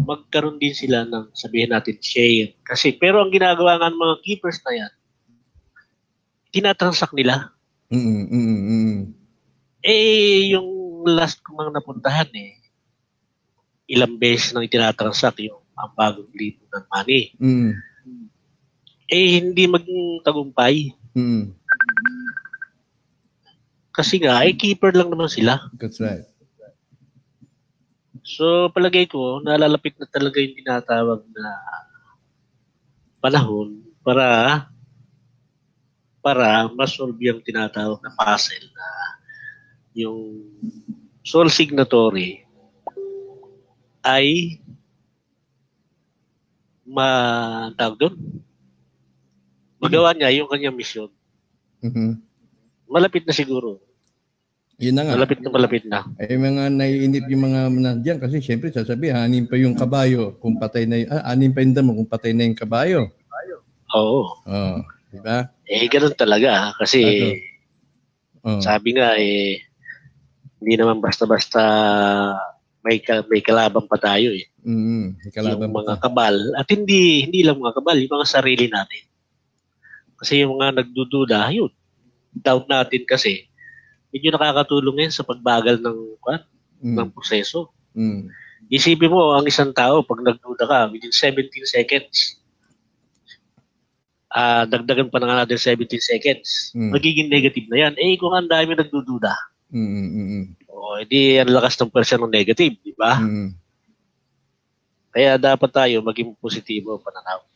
magkaroon din sila ng, sabihin natin, share. Kasi, pero ang ginagawa nga ng mga keepers na yan, tinatransact nila. Yung last ko mga napuntahan ilang beses nang itinatransact yung ang bagong libo ng money. Hindi maging tagumpay. Kasi nga, keeper lang naman sila. That's right. So, palagay ko, nalalapit na talaga yung tinatawag na panahon para ma-solve yung tinatawag na puzzle na yung soul signatory ay magawa niya yung kanyang misyon. Malapit na siguro. Yun na nga. Malapit na. Eh, mga naiinip yung mga nandiyan kasi siyempre sasabihin, anim pa yung kabayo kung patay na anim pa yung damo kung patay na yung kabayo. Oo. Oh, di ba? Eh, ganun talaga. Kasi, sabi nga, hindi naman basta-basta may kalaban pa tayo eh. May kalaban yung mga kabal. At hindi lang mga kabal, yung mga sarili natin. Kasi yung mga nagdududa, yun. Doubt natin kasi, medyo nakakatulong yan sa pagbagal ng proseso. Isipin mo, ang isang tao, pag nagduda ka, within 17 seconds, dagdagan pa ng another 17 seconds, magiging negative na yan. Eh, kung ang dami nagdududa, edi ang lakas ng presyon ng negative, di ba? Kaya dapat tayo maging positibo pananaw.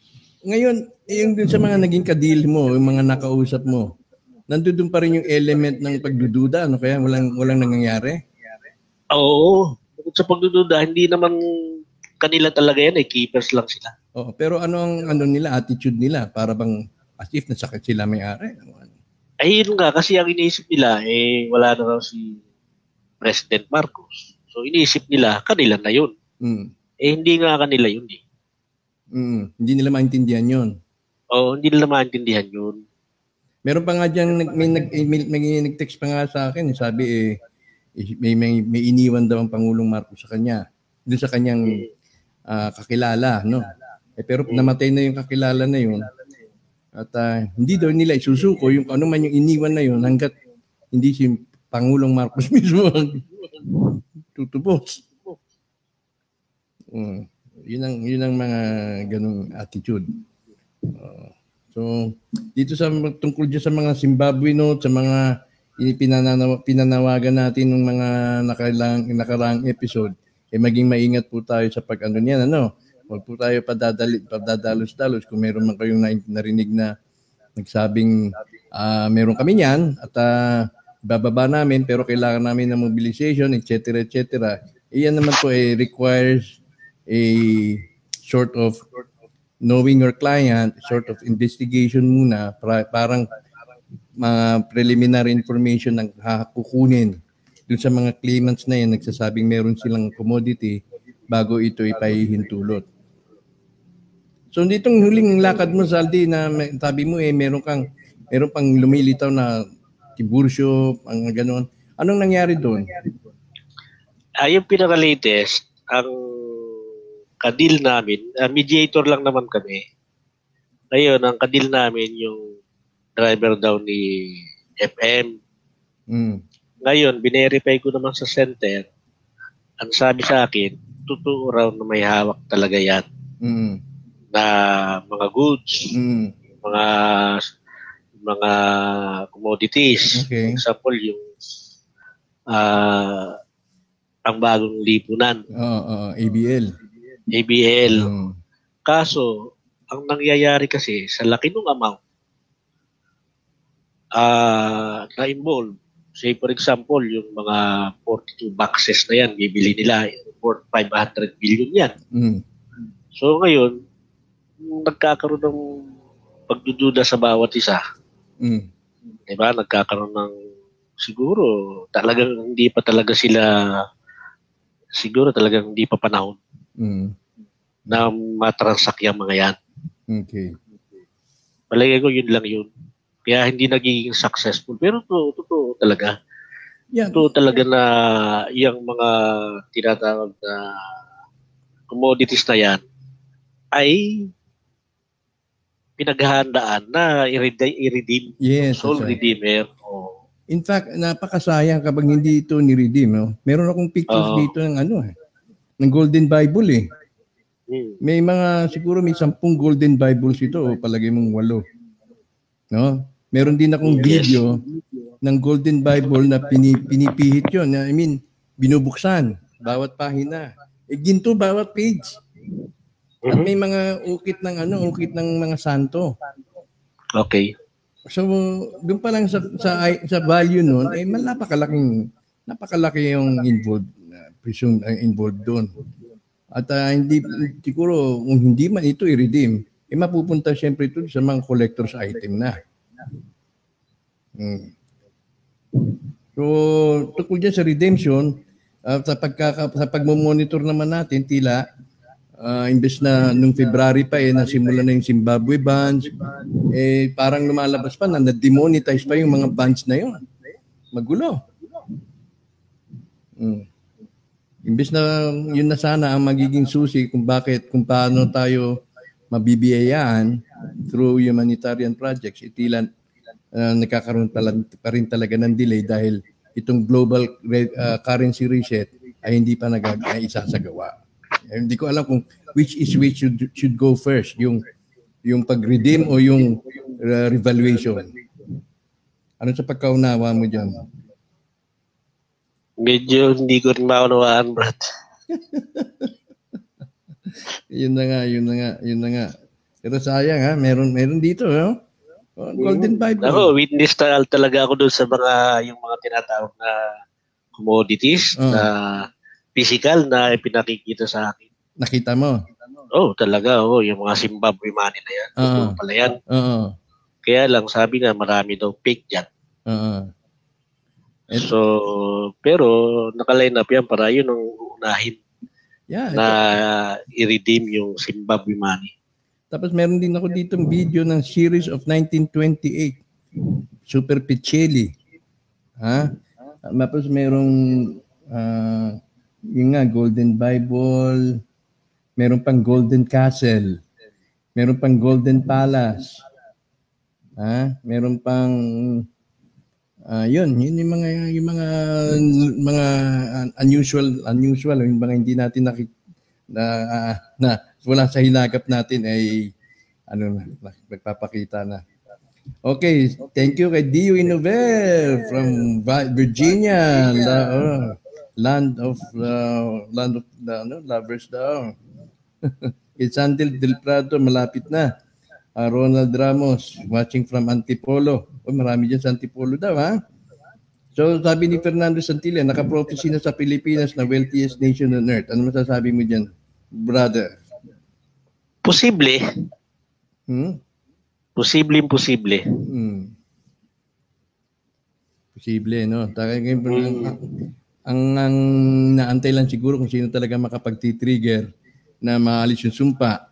Ngayon, yung dun sa mga naging kadil mo, yung mga nakausap mo, nandun pa rin yung element ng pagdududa, ano kaya walang nangyayari? Oo. Sa pagdududa, hindi naman kanila talaga yan, keepers lang sila. Oo, pero ano nila, attitude nila, para bang as if nasakit sila may-ari? Ay, yun nga, kasi ang iniisip nila, wala na raw si President Marcos. So, iniisip nila, kanila na yun. Hindi nga kanila yun eh. Hindi nila maintindihan yun. Oo, hindi nila maintindihan yun. Meron pa nga dyan, may nag-text pa nga sa akin, sabi may iniwan daw ang Pangulong Marcos sa kanya, doon sa kanyang kakilala, no? Pero namatay na yung kakilala na yun, at hindi daw nila isusuko yung ano man yung iniwan na yun hanggat hindi si Pangulong Marcos mismo ang tutubos. Yun ang mga ganung attitude. So, dito tungkol dyan sa mga Zimbabwe note, sa mga pinanawagan natin ng mga nakaraang episode, maging maingat po tayo sa pag-ano niyan, ano? Huwag po tayo padadalos-dalos kung meron man kayong narinig na nagsabing meron kami niyan at bababa namin pero kailangan namin ng mobilization, etc. Iyan naman po requires a sort of knowing your client, sort of investigation muna, parang mga preliminary information na kukunin dun sa mga claimants na yan, nagsasabing meron silang commodity bago ito ipahihintulot. So, ditong huling lakad mo, Zaldi, na sabi mo meron pang lumilitaw na Tiburcio, ang gano'n. Anong nangyari doon? Yung pinaka-latest, ang kadil namin, mediator lang naman kami. Ngayon, ang kadil namin yung driver daw ni FM. Ngayon, binerify ko naman sa center. Ang sabi sa akin, totoo raw na may hawak talaga yan. Na mga goods, mga commodities. Okay. Example, yung ang bagong lipunan. ABL. Kaso, ang nangyayari kasi sa laki ng amount na-involve. Say for example, yung mga 42 boxes na yan, bibili nila worth 500 billion yan. So ngayon, nagkakaroon ng pagdududa sa bawat isa. Diba? Nagkakaroon ng siguro talagang hindi pa talaga sila talagang hindi pa panahon na matransact yung mga yan. Okay. Palagay ko yun lang yun. Kaya hindi nagiging successful. Pero totoo talaga. Yeah. Totoo talaga na yung mga tinatawag na commodities na yan ay pinaghahandaan na i-redeem. Yes. Soul redeemer. In fact, napakasayang kapag hindi ito ni-redeem. No? Meron akong pictures dito ng ng Golden Bible eh. May siguro may 10 Golden Bibles ito o palagay mong 8. No? Meron din akong video ng Golden Bible na pinipihit yun. I mean, binubuksan bawat pahina. Ginto bawat page. At may mga ukit ng mga santo. Okay. So, doon pa lang sa value noon, napakalaki yung involved doon. At hindi siguro kung hindi man ito i-redeem, mapupunta siyempre ito sa mga collector's item na. So, tungkol dyan sa redemption, sa pagmomonitor naman natin, tila, imbes na nung February pa nasimula na yung Zimbabwe bonds, parang lumalabas pa na na-demonetize pa yung mga bonds na yun. Magulo. Imbes na yun na sana ang magiging susi kung paano tayo mabibiyayaan through humanitarian projects, tila nagkakaroon pa rin talaga ng delay dahil itong global currency reset ay hindi pa isasagawa. Hindi ko alam kung which should go first, yung pag-redeem o yung revaluation. Ano sa pagkaunawa mo dyan? Medyo hindi ko rin maunawaan, Brad. Yun na nga. Pero sayang ha, meron dito, no? Golden Bible. Ako, witness talaga ako doon sa yung mga tinatawag na commodities na physical na pinakikita sa akin. Nakita mo? Talaga. Yung mga Zimbabwe money na yan. Totoo pala yan. Kaya lang, sabi nga, marami daw fake dyan. So, pero naka-line up yan para yun ang unahin na i-redeem yung Zimbabwe money. Tapos meron din ako ditong video ng series of 1928. Super Picelli. Tapos merong yung nga, Golden Bible. Meron pang Golden Castle. Meron pang Golden Palace. Meron pang yun yung mga unusual yung mga hindi natin na wala sa hinagap natin ay magpapakita na. Okay, thank you kay Dio Inover from Virginia, land of lovers daw. It's Sandil Del Prado, malapit na. Ronald Ramos, watching from Antipolo. Marami dyan sa Antipolo daw, ha? So, sabi ni Fernando Santilla, naka-prophecy na sa Pilipinas na wealthiest nation on earth. Ano masasabi mo dyan, brother? Posible. Posible. Posible, no? Ang naantay lang siguro kung sino talaga makapag-trigger na maalis yung sumpa.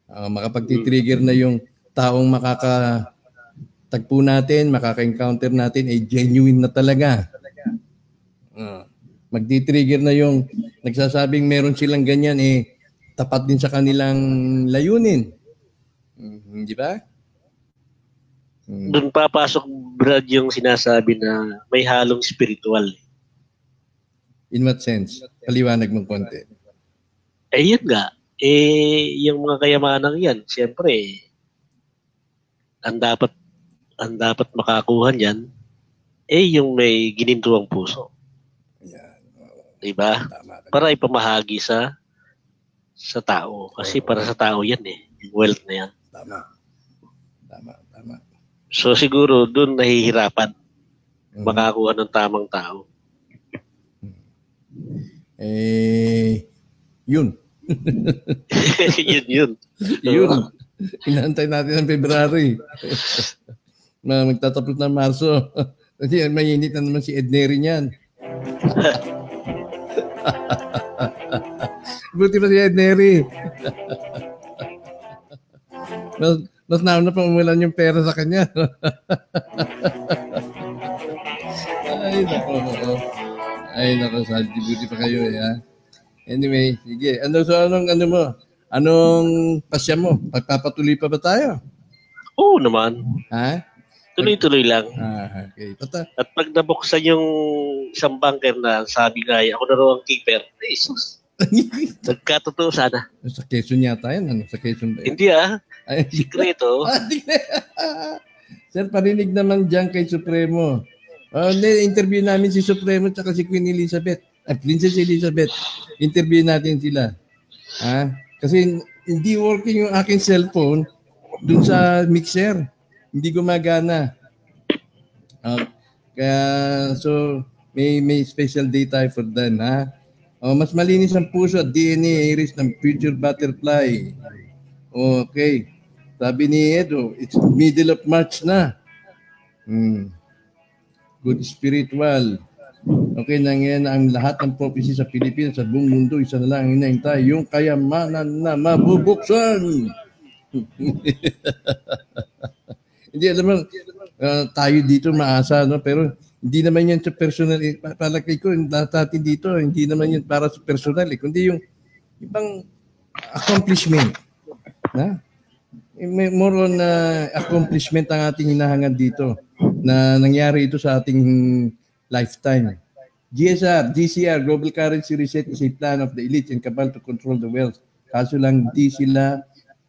Makapag-trigger na yung taong makakatagpo natin, makaka-encounter natin ay genuine na talaga. Mag-trigger na yung nagsasabing meron silang ganyan tapat din sa kanilang layunin. Di ba? Doon papasok, Brad, yung sinasabi na may halong spiritual. In what sense? Paliwanag mong konti. Yun nga. Yung mga kayamanang yan, siyempre, ang dapat makakuha niyan, yung may ginintuang puso. Diba? Para ipamahagi sa tao. Kasi para sa tao yan yung wealth na yan. Tama. So siguro doon nahihirapan makakuha ng tamang tao. Yun. Yun. Inaantay natin ng February. Magtatapos ng Marso. Kasi mainit na naman si Ednery niyan. Buti pa si Ednery. Mas nauna pa umulan yung pera sa kanya. Ay, nako, Saldi. Buti pa kayo, ha? Anyway, sige. Anong pasya mo? Pagpapatuloy pa ba tayo? Oo naman. Ha? Tuloy-tuloy lang. Okay. At pag nabuksan yung isang banker na sabi nga, ako na raw ang keeper, Jesus. Nagkatotoo sana. Sa Quezon yata yan. Sa Quezon ba yan? Hindi Sikreto. Sir, parinig naman dyan kay Supremo. Interview namin si Supremo at si Queen Elizabeth. Princess Elizabeth. Interview natin sila. Kasi hindi working yung aking cellphone dun sa mixer. Hindi gumagana. Kaya, so, may special day tayo for them, ha? Mas malinis ang puso at DNA iris ng future butterfly. Okay. Sabi ni Edo, it's middle of March na. Good spiritual. Okay na ngayon ang lahat ng prophecy sa Pilipinas, sa buong mundo, isa na lang ang hinahintay, yung kayamanan na mabubuksan. Hindi, alam mo, tayo dito maasa, no? Pero hindi naman yan sa personal. Palagay ko, natin dito, hindi naman yan para sa personal. Kundi yung ibang accomplishment. Na? More on accomplishment ang ating hinahangad dito na nangyari ito sa ating lifetime. GCR, Global Currency Reset is a plan of the elite and cabal to control the wealth. Kaso lang di sila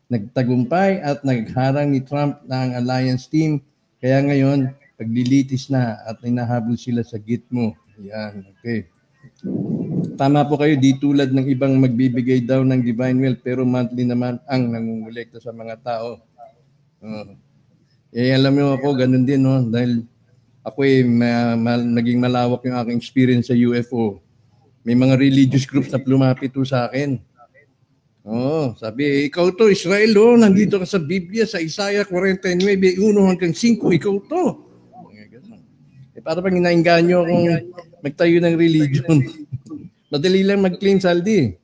nagtagumpay at nagharang ni Trump na ang alliance team. Kaya ngayon, paglilitis na at hinahabol sila sa gitmo. Yan, okay. Tama po kayo, di tulad ng ibang magbibigay daw ng divine wealth pero monthly naman ang nangungulekta sa mga tao. Alam mo ako, ganun din, no? Dahil ako naging malawak yung aking experience sa UFO. May mga religious groups na lumapit sa akin. Sabi, ikaw to, Israel, nandito ka sa Biblia, sa Isaiah 49, 1 hanggang 5, ikaw to. Para bang inainganyo akong magtayo ng religion. Madali lang mag-claim, Saldi.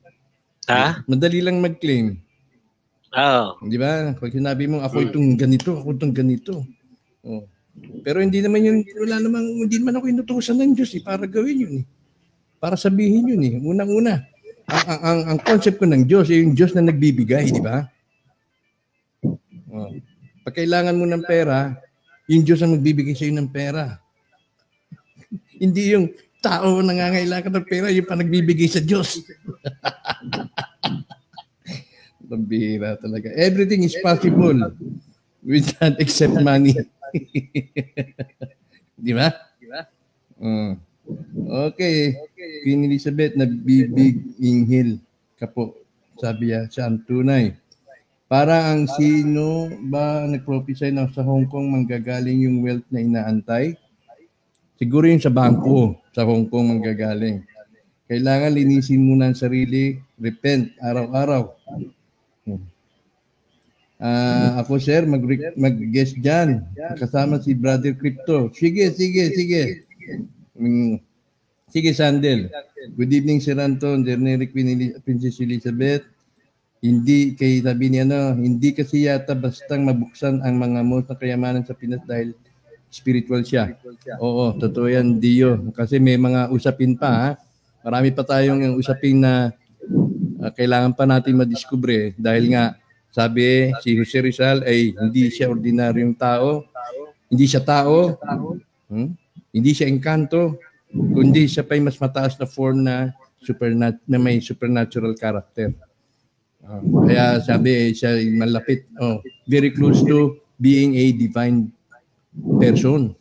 Ha? Madali lang mag-claim. Di ba? Pag sinabi mo, ako itong ganito, ako itong ganito. Pero hindi naman yun, hindi naman ako inutusan ng Diyos para gawin yun. Para sabihin yun. Unang-una, ang concept ko ng Diyos, yung Diyos na nagbibigay, di ba? Pag kailangan mo ng pera, yung Diyos ang magbibigay sa iyo ng pera. Hindi yung tao nangangailangan ng pera, yung pa nagbibigay sa Diyos. Pambihira talaga. Everything is possible with that except money. Di ba? Okay. Queen Elizabeth, nabibig-inghil ka po. Sabi siya ang tunay. Para ang sino ba nag-prophesy na sa Hong Kong manggagaling yung wealth na inaantay? Siguro yung sa bangko, sa Hong Kong manggagaling. Kailangan linisin muna ang sarili, repent araw-araw. Ako sir, mag-guest dyan. Kasama si Brother Crypto. Sige. Sige, Sandel. Good evening, Sir Anton, Jerneric, Princess Elizabeth. Hindi kasi yata bastang mabuksan ang mga most na kayamanan sa Pinas dahil spiritual siya. Oo, totoo yan, Dio. Kasi may mga usapin pa, ha? Marami pa tayong usapin na kailangan pa natin madiskubre dahil nga sabi si Jose Rizal ay hindi siya ordinaryong tao, hindi siya tao, hindi siya engkanto, kundi siya pa mas mataas na form na may supernatural character. Kaya sabi siya malapit, very close to being a divine person.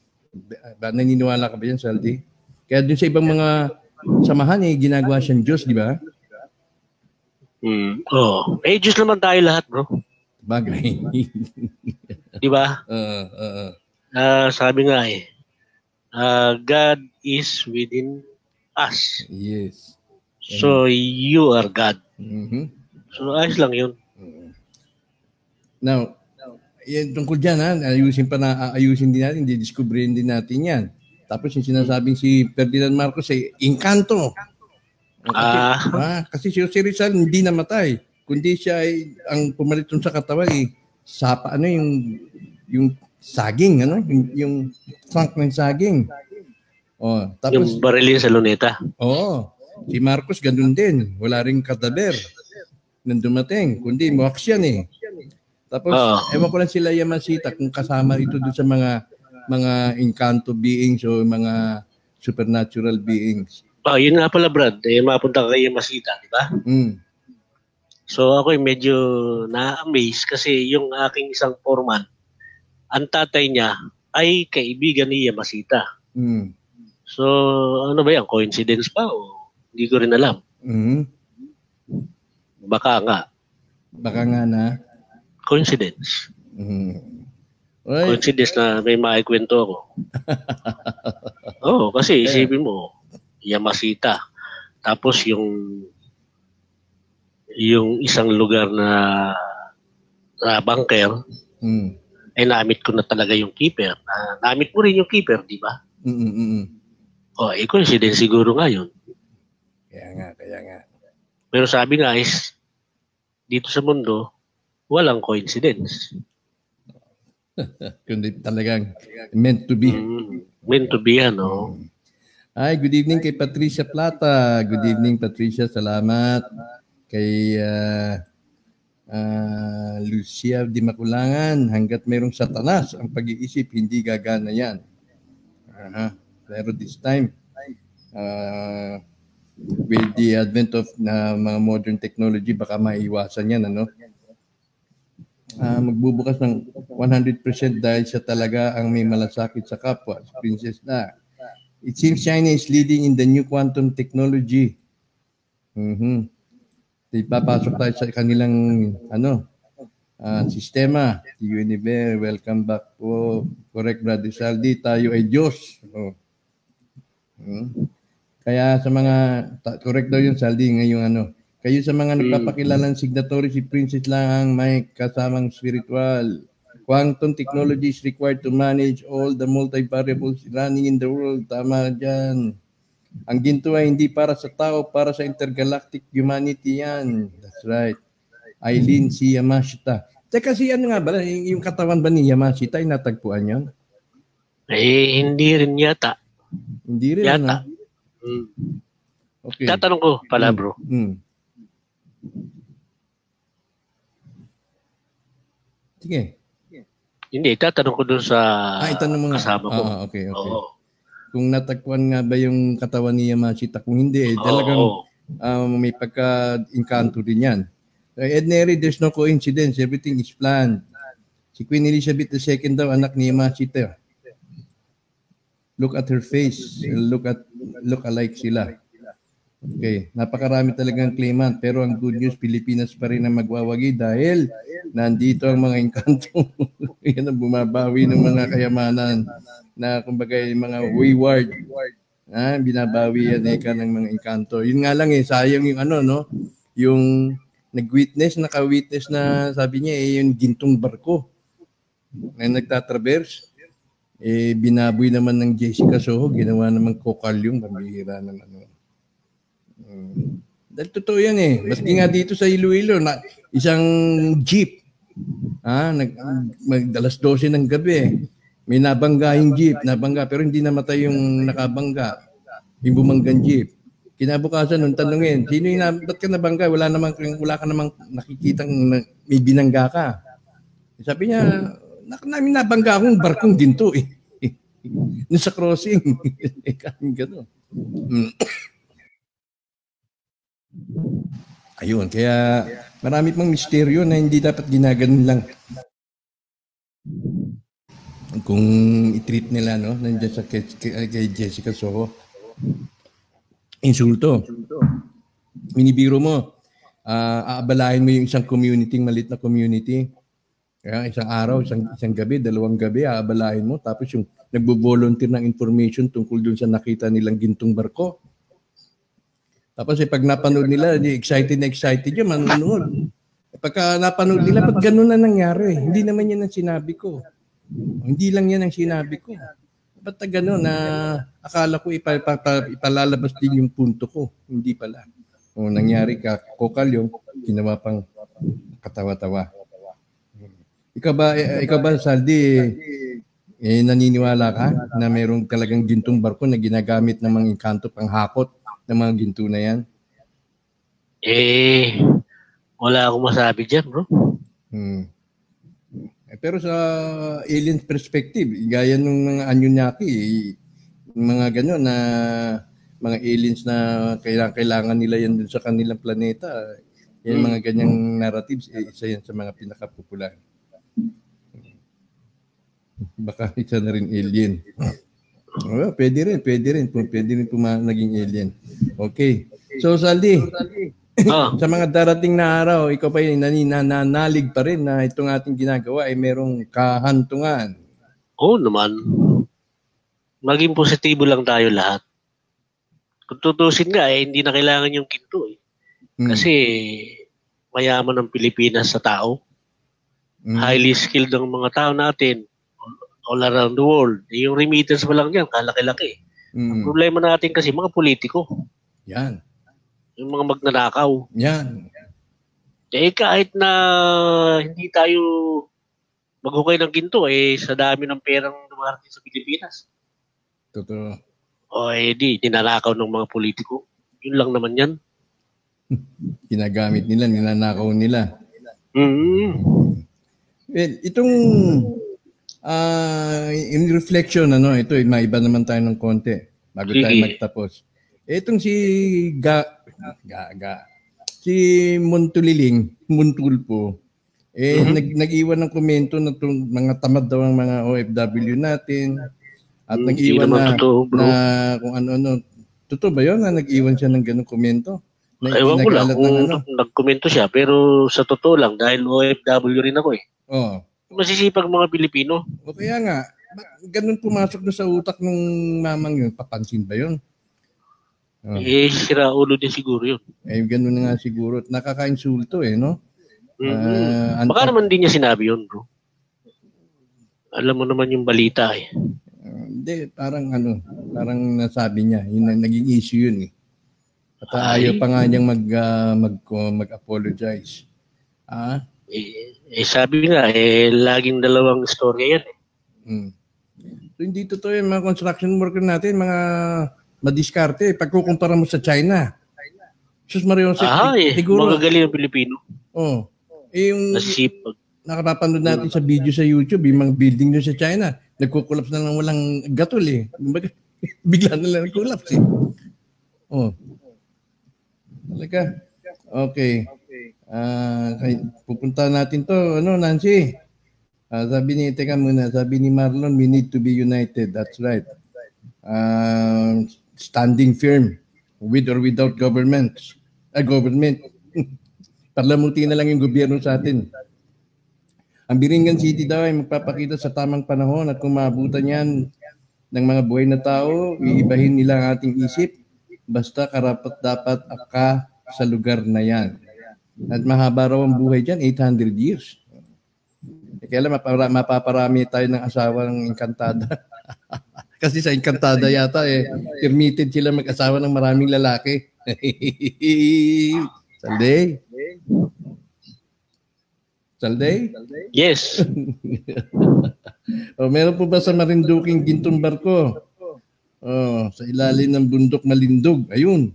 Naniniwala ka ba yan, Saldi? Kaya dun sa ibang mga samahan, ginagawa siyang Diyos, di ba? Diyos naman tayo lahat, bro. Bagay. Di ba? Sabi nga God is within us. Yes. So, you are God. Mm-hmm. So, ayos lang yun. Now, tungkol dyan, ayusin din natin, didiscoverin din natin yan. Tapos yung sinasabing si Ferdinand Marcos ay engkanto. Kasi si Jose Rizal hindi namatay, kundi siya ay ang pumalit sa katawan yung saging, yung trunk ng saging. Tapos yung barilin sa luneta. Si Marcos ganun din, wala ring kadaver nang dumating, kundi wax yan. Tapos ewan ko lang sila Yamasita kung kasama ito doon sa mga engkanto beings o mga supernatural beings. Yun nga pala, Brad. Mapunta ka kay Yamasita, di ba? So ako medyo na-amaze kasi yung aking isang foreman, ang tatay niya ay kaibigan ni Yamasita. So ano ba yan? Coincidence pa o hindi ko rin alam? Baka nga na. Coincidence. Coincidence na may maikwento ako. Kasi isipin mo, Yamasita. Tapos yung isang lugar na bunker, ay na-meet ko na talaga yung keeper. Na-meet mo rin yung keeper, di ba? Coincidence siguro nga yun. Kaya nga. Pero sabi nga is, dito sa mundo, walang coincidence. Kundi talagang meant to be. Meant to be, ano. Ay, good evening kay Patricia Plata. Good evening, Patricia. Salamat. Kay Lucia Di Makulangan. Hanggat merong satanas ang pag-iisip, hindi gagana yan. Pero this time, with the advent of mga modern technology, baka maiwasan yan, ano? Magbubukas ng 100% dahil siya talaga ang may malasakit sa kapwa. Si Princess na. It seems China is leading in the new quantum technology. Ipapasok tayo sa kanilang sistema. Univer, welcome back po. Correct, Brother Saldi. Tayo ay Diyos. Kaya sa mga, correct daw yung Saldi ngayong kayo sa mga nagpapakilalang signatory, si Princess lang ang may kasamang spiritual. Quantum technology is required to manage all the multi-variables running in the world. Tama dyan. Ang ginto ay hindi para sa tao, para sa intergalactic humanity yan. That's right. Eileen C. Yamashita. Teka, nga ba? Yung katawan ba ni Yamashita ay natagpuan yan? Hindi rin yata. Hindi rin, yata. Okay. Tatanong ko pala, bro. Sige. Hindi, tatanong ko dun sa kasama ko. Okay. Kung natagpuan nga ba yung katawan ni Yamashita, kung hindi, talagang may pagka-inkanto din yan. Ed Neri, there's no coincidence. Everything is planned. Si Queen Elizabeth II daw, anak ni Yamashita. Look at her face. Look alike sila. Okay, napakarami talagang claimant, pero ang good news, Pilipinas pa rin ang magwawagi dahil nandito ang mga engkanto. Yan ang bumabawi ng mga kayamanan na kumbaga yung mga wayward. Binabawi yan ng mga engkanto. Yun nga lang sayang yung yung naka-witness na sabi niya yung gintong barko na nagtatraverse. Binaboy naman ng Jessica Soho, ginawa naman kokal yung pambihira naman. Dahil totoo yan Maski nga dito sa Iloilo, isang jeep, alas 12 ng gabi, may nabangga yung jeep, pero hindi namatay yung nakabangga, yung bumanggang jeep. Kinabukasan nung tanungin, ba't ka nabangga? Wala ka namang nakikitang may binangga ka. Sabi niya, namin nabangga akong barkong ginto sa crossing. Gano'n. Ayun, kaya marami pang misteryo na hindi dapat ginaganon lang. Kung i-treat nila, nandiyan sa kay Jessica Soho, insulto. Minibiro mo, aabalahin mo yung isang community, malit na community. Kaya isang araw, isang gabi, 2 gabi, aabalahin mo. Tapos yung nagbo-volunteer ng information tungkol dun sa nakita nilang gintong barko. Tapos pag napanood nila, excited yun, manunood. Pagka napanood nila, ba't ganun na nangyari? Hindi naman yan ang sinabi ko. Hindi lang yan ang sinabi ko. Ba't ganun na akala ko ipalalabas din yung punto ko? Hindi pala. Nangyari kokal yung ginawa pang katawa-tawa. Ikaw ba, Saldi, naniniwala ka na mayroong talagang gintong barko na ginagamit ng mga engkanto pang hakot ng mga ginto na yan? Wala akong masabi dyan, bro. Pero sa alien perspective, gaya ng mga Anunnaki, mga gano'n na mga aliens na kailangan nila yan dun sa kanilang planeta, yan mga ganyang narratives, isa yan sa mga pinaka-popular. Baka isa na rin alien. Pwede rin naging alien. Okay. So, Saldi, sa mga darating na araw, ikaw pa yung nananalig pa rin na itong ating ginagawa ay merong kahantungan. Oo naman. Maging positibo lang tayo lahat. Kung tutusin nga, hindi na kailangan yung ginto. Kasi mayaman ang Pilipinas sa tao. highly skilled ang mga tao natin all around the world. Yung remittance pa lang yan, kalaki-laki. Ang problema natin kasi mga politiko. Yan. Yung mga magnanakaw. Yan. Kahit na hindi tayo maghukay ng ginto, sa dami ng perang dumarating sa Pilipinas. Totoo. Ninanakaw ng mga politiko. Yun lang naman yan. Ginagamit nila, ninanakaw nila. Well, itong in reflection, ito, maiba naman tayo ng konti bago tayo magtapos. Itong si si Muntulpo, nag-iwan ng komento na mga tamad daw ang mga OFW natin at nag-iwan na kung ano-ano. Totoo ba yun na nag-iwan siya ng ganung komento? Ewan ko lang kung nag-komento siya, pero sa totoo lang, dahil OFW rin ako Oo. Masisipag mga Pilipino. O kaya nga, ganun pumasok na sa utak ng mamang yun. Papansin ba yun? Sira ulo din siguro yun. Ganun na nga siguro. Nakaka-insulto no? Baka naman din niya sinabi yun, bro. Alam mo naman yung balita Hindi, parang nasabi niya. Yun ang naging issue yun At ayaw pa nga niyang mag-apologize. Sabi nga, laging dalawang storya yan. So, hindi totoo yung mga construction worker natin, mga madiskarte. Pagkukumpara mo sa China. Sus Mario, siguro. Magagaling ang Pilipino. Yung nasipag. Nakapapanood natin sa video sa YouTube, yung mga building doon sa China, nagkukulaps na lang walang gatol Bigla na lang nagkulaps Talaga. Okay. Pupunta natin to, Nancy? Sabi ni Marlon, we need to be united. That's right. Standing firm with or without government. Parlamuti na lang yung gobyerno sa atin. Ang Biringan City daw ay magpapakita sa tamang panahon at kung maabutan yan ng mga buhay na tao, iibahin nila ang ating isip. Basta karapat-dapat ka sa lugar na yan. At mahaba raw ang buhay dyan, 800 years. Kaya mapaparami tayo ng asawa ng Encantada. Kasi sa Encantada yata, permitted sila mag-asawa ng maraming lalaki. Salday? Yes. Meron po ba sa Marinduquing gintong barko? Sa ilalim ng bundok Malindog. Ayun.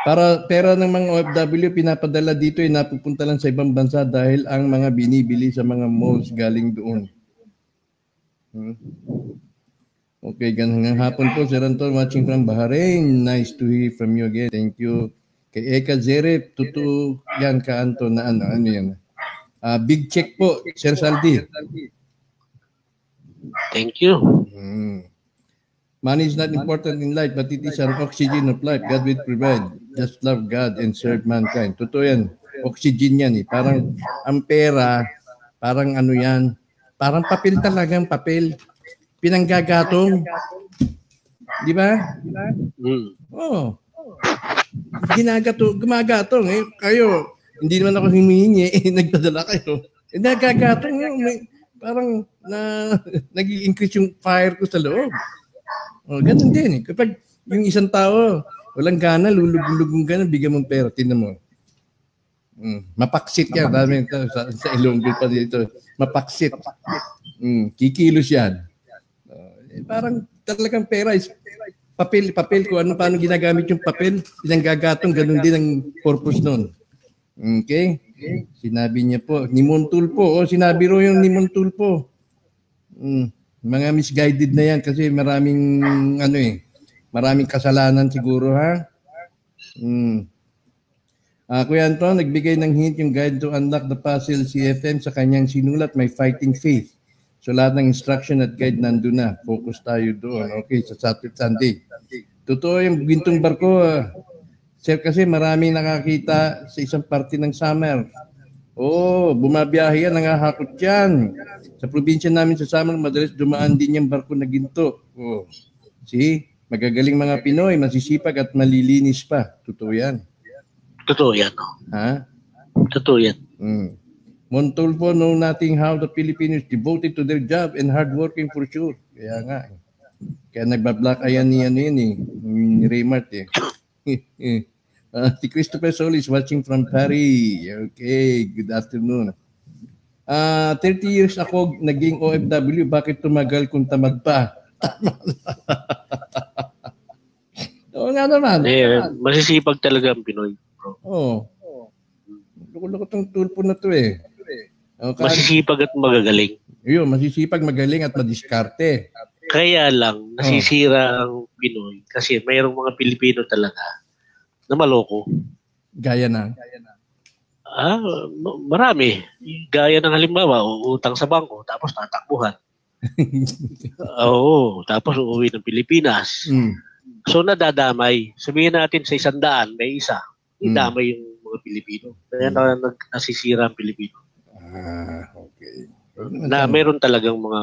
Para pera ng mga OFW pinapadala dito ay napupunta lang sa ibang bansa dahil ang mga binibili sa mga malls galing doon. Okay, ganang hapon po, Sir Anton, watching from Bahrain. Nice to hear from you again. Thank you. Kay Eka Zere, totoo yan ka, Anton, na ano yan? Big check po, Sir Saldi. Thank you. Money is not important in life, but it is an oxygen of life. God will provide. Just love God and serve mankind. Totoo yan. Oxygen yan Parang ang pera, parang yan. Parang papel talagang papel. Pinanggagatong. Di ba? Gumagatong. Kayo, hindi naman ako humihingi. Nagdadala kayo. Nagagatong. Parang nag-i-increase yung fire ko sa loob. Ganun din Kapag yung isang tao, walang gana, lulug-lugong gana, bigyan mong pera. Tingnan mo. Mapaksit yan. Dami sa Ilonggo pa dito. Mapaksit. Kikilos yan. Parang talagang pera is papel kung paano ginagamit yung papel. Pinanggagatong, ganun din ang purpose nun. Okay? Sinabi niya po. Ni Montulpo. Sinabi ro yung ni Montulpo. Mga misguided na yan kasi maraming maraming kasalanan siguro Kuya Anton, nagbigay ng hint yung guide to unlock the puzzle CFM sa kanyang sinulat, may fighting faith. So lahat ng instruction at guide nandun na. Focus tayo doon. Okay, sa Saturday, Sunday. Totoo yung gintong barko. Sir, kasi marami nakakita sa isang parte ng summer. Bumabiyahe yan, nangahakot yan. Sa probinsya namin sa summer, madalas dumaan din yung barko na ginto. See? Magagaling mga Pinoy, masisipag at malilinis pa. Totoo yan. Totoo yan. Ha? Totoo yan. Montulfo know nothing how the Filipinos devoted to their job and hardworking for sure. Kaya nga. Kaya nagbablock ayan ni ni Raymart eh. Si Christopher Sol is watching from Paris. Okay, good afternoon. 30 years ako naging OFW. Bakit tumagal kung tamad pa? Oo nga naman. Masisipag talaga ang Pinoy, bro. Oo. Loko-loko tong tulpo na to eh. Okay. Masisipag at magagaling. Yun, masisipag, magaling at madiskarte. Kaya lang, nasisira ang Pinoy kasi mayroong mga Pilipino talaga na maloko. Gaya na? Marami. Gaya ng halimbawa, utang sa bangko, tapos tatakbuhan. Oo, tapos uuwi ng Pilipinas. So nadadamay. Sabihin natin sa 100, may isa. Idamay yung mga Pilipino. Kaya nasisira ang Pilipino. Okay. Na meron talagang mga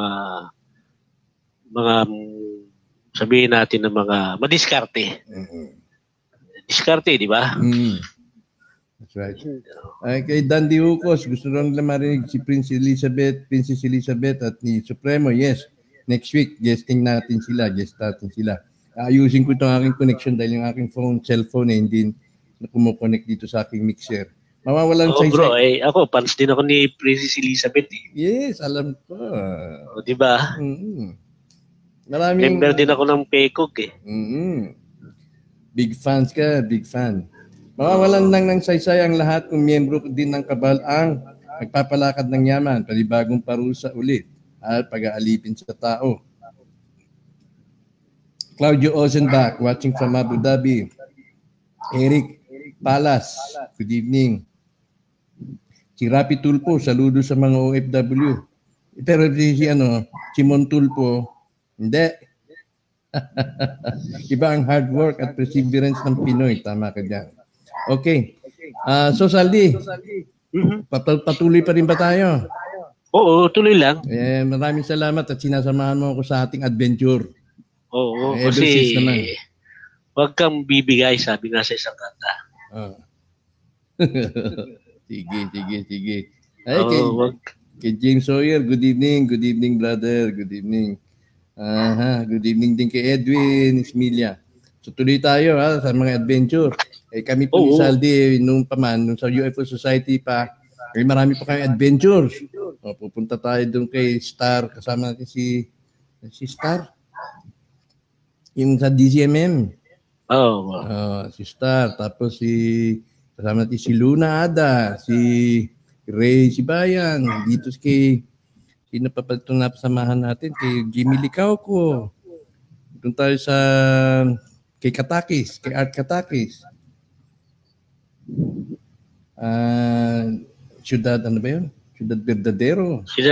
sabihin natin na mga madiskarte. Diskarte, di ba? That's right. Kay Dandy Hucos, gusto lang marinig si Princess Elizabeth at ni Supremo. Yes, next week, guesting natin sila. Ayusin ko itong aking connection dahil yung aking cellphone hindi na kumukonect dito sa aking mixer. Mawawalan sa bro, ako, fans din ako ni Princess Elizabeth. Yes, alam ko. Di ba? Member din ako ng PECOG eh. Big fans ka, big fan. Mawawalan lang ng saysay ang lahat kung miyembro din ng kabal ang nagpapalakad ng yaman, panibagong parusa ulit at pag-aalipin sa tao. Claudio Ozenbach, watching from Abu Dhabi. Eric Palas, good evening. Si Rapi Tulpo, saludo sa mga OFW. Pero si Montulpo, hindi. Iba ang hard work at perseverance ng Pinoy. Tama ka dyan. Okay. So Saldi, patuloy pa rin ba tayo? Oo, tuloy lang. Maraming salamat at sinasamahan mo ako sa ating adventure. Oo, kasi wag kang bibigay, sabi nga sa isang kanta. Sige. Ay, kay James Sawyer, good evening brother, good evening. Good evening din kay Edwin Ismilia. So tuloy tayo sa mga adventure. Kami po ni Saldi, nung sa UFO Society pa, marami pa kayong adventures. Pupunta tayo doon kay Star, kasama natin si Star. Yung sa DCMM. Si Star. Tapos kasama natin si Luna Ada, si Ray Sibayan, dito kay sino pa itong napasamahan natin, kay Jimmy Licauco. Doon tayo kay Katakis, kay Art Katakis. Ciudad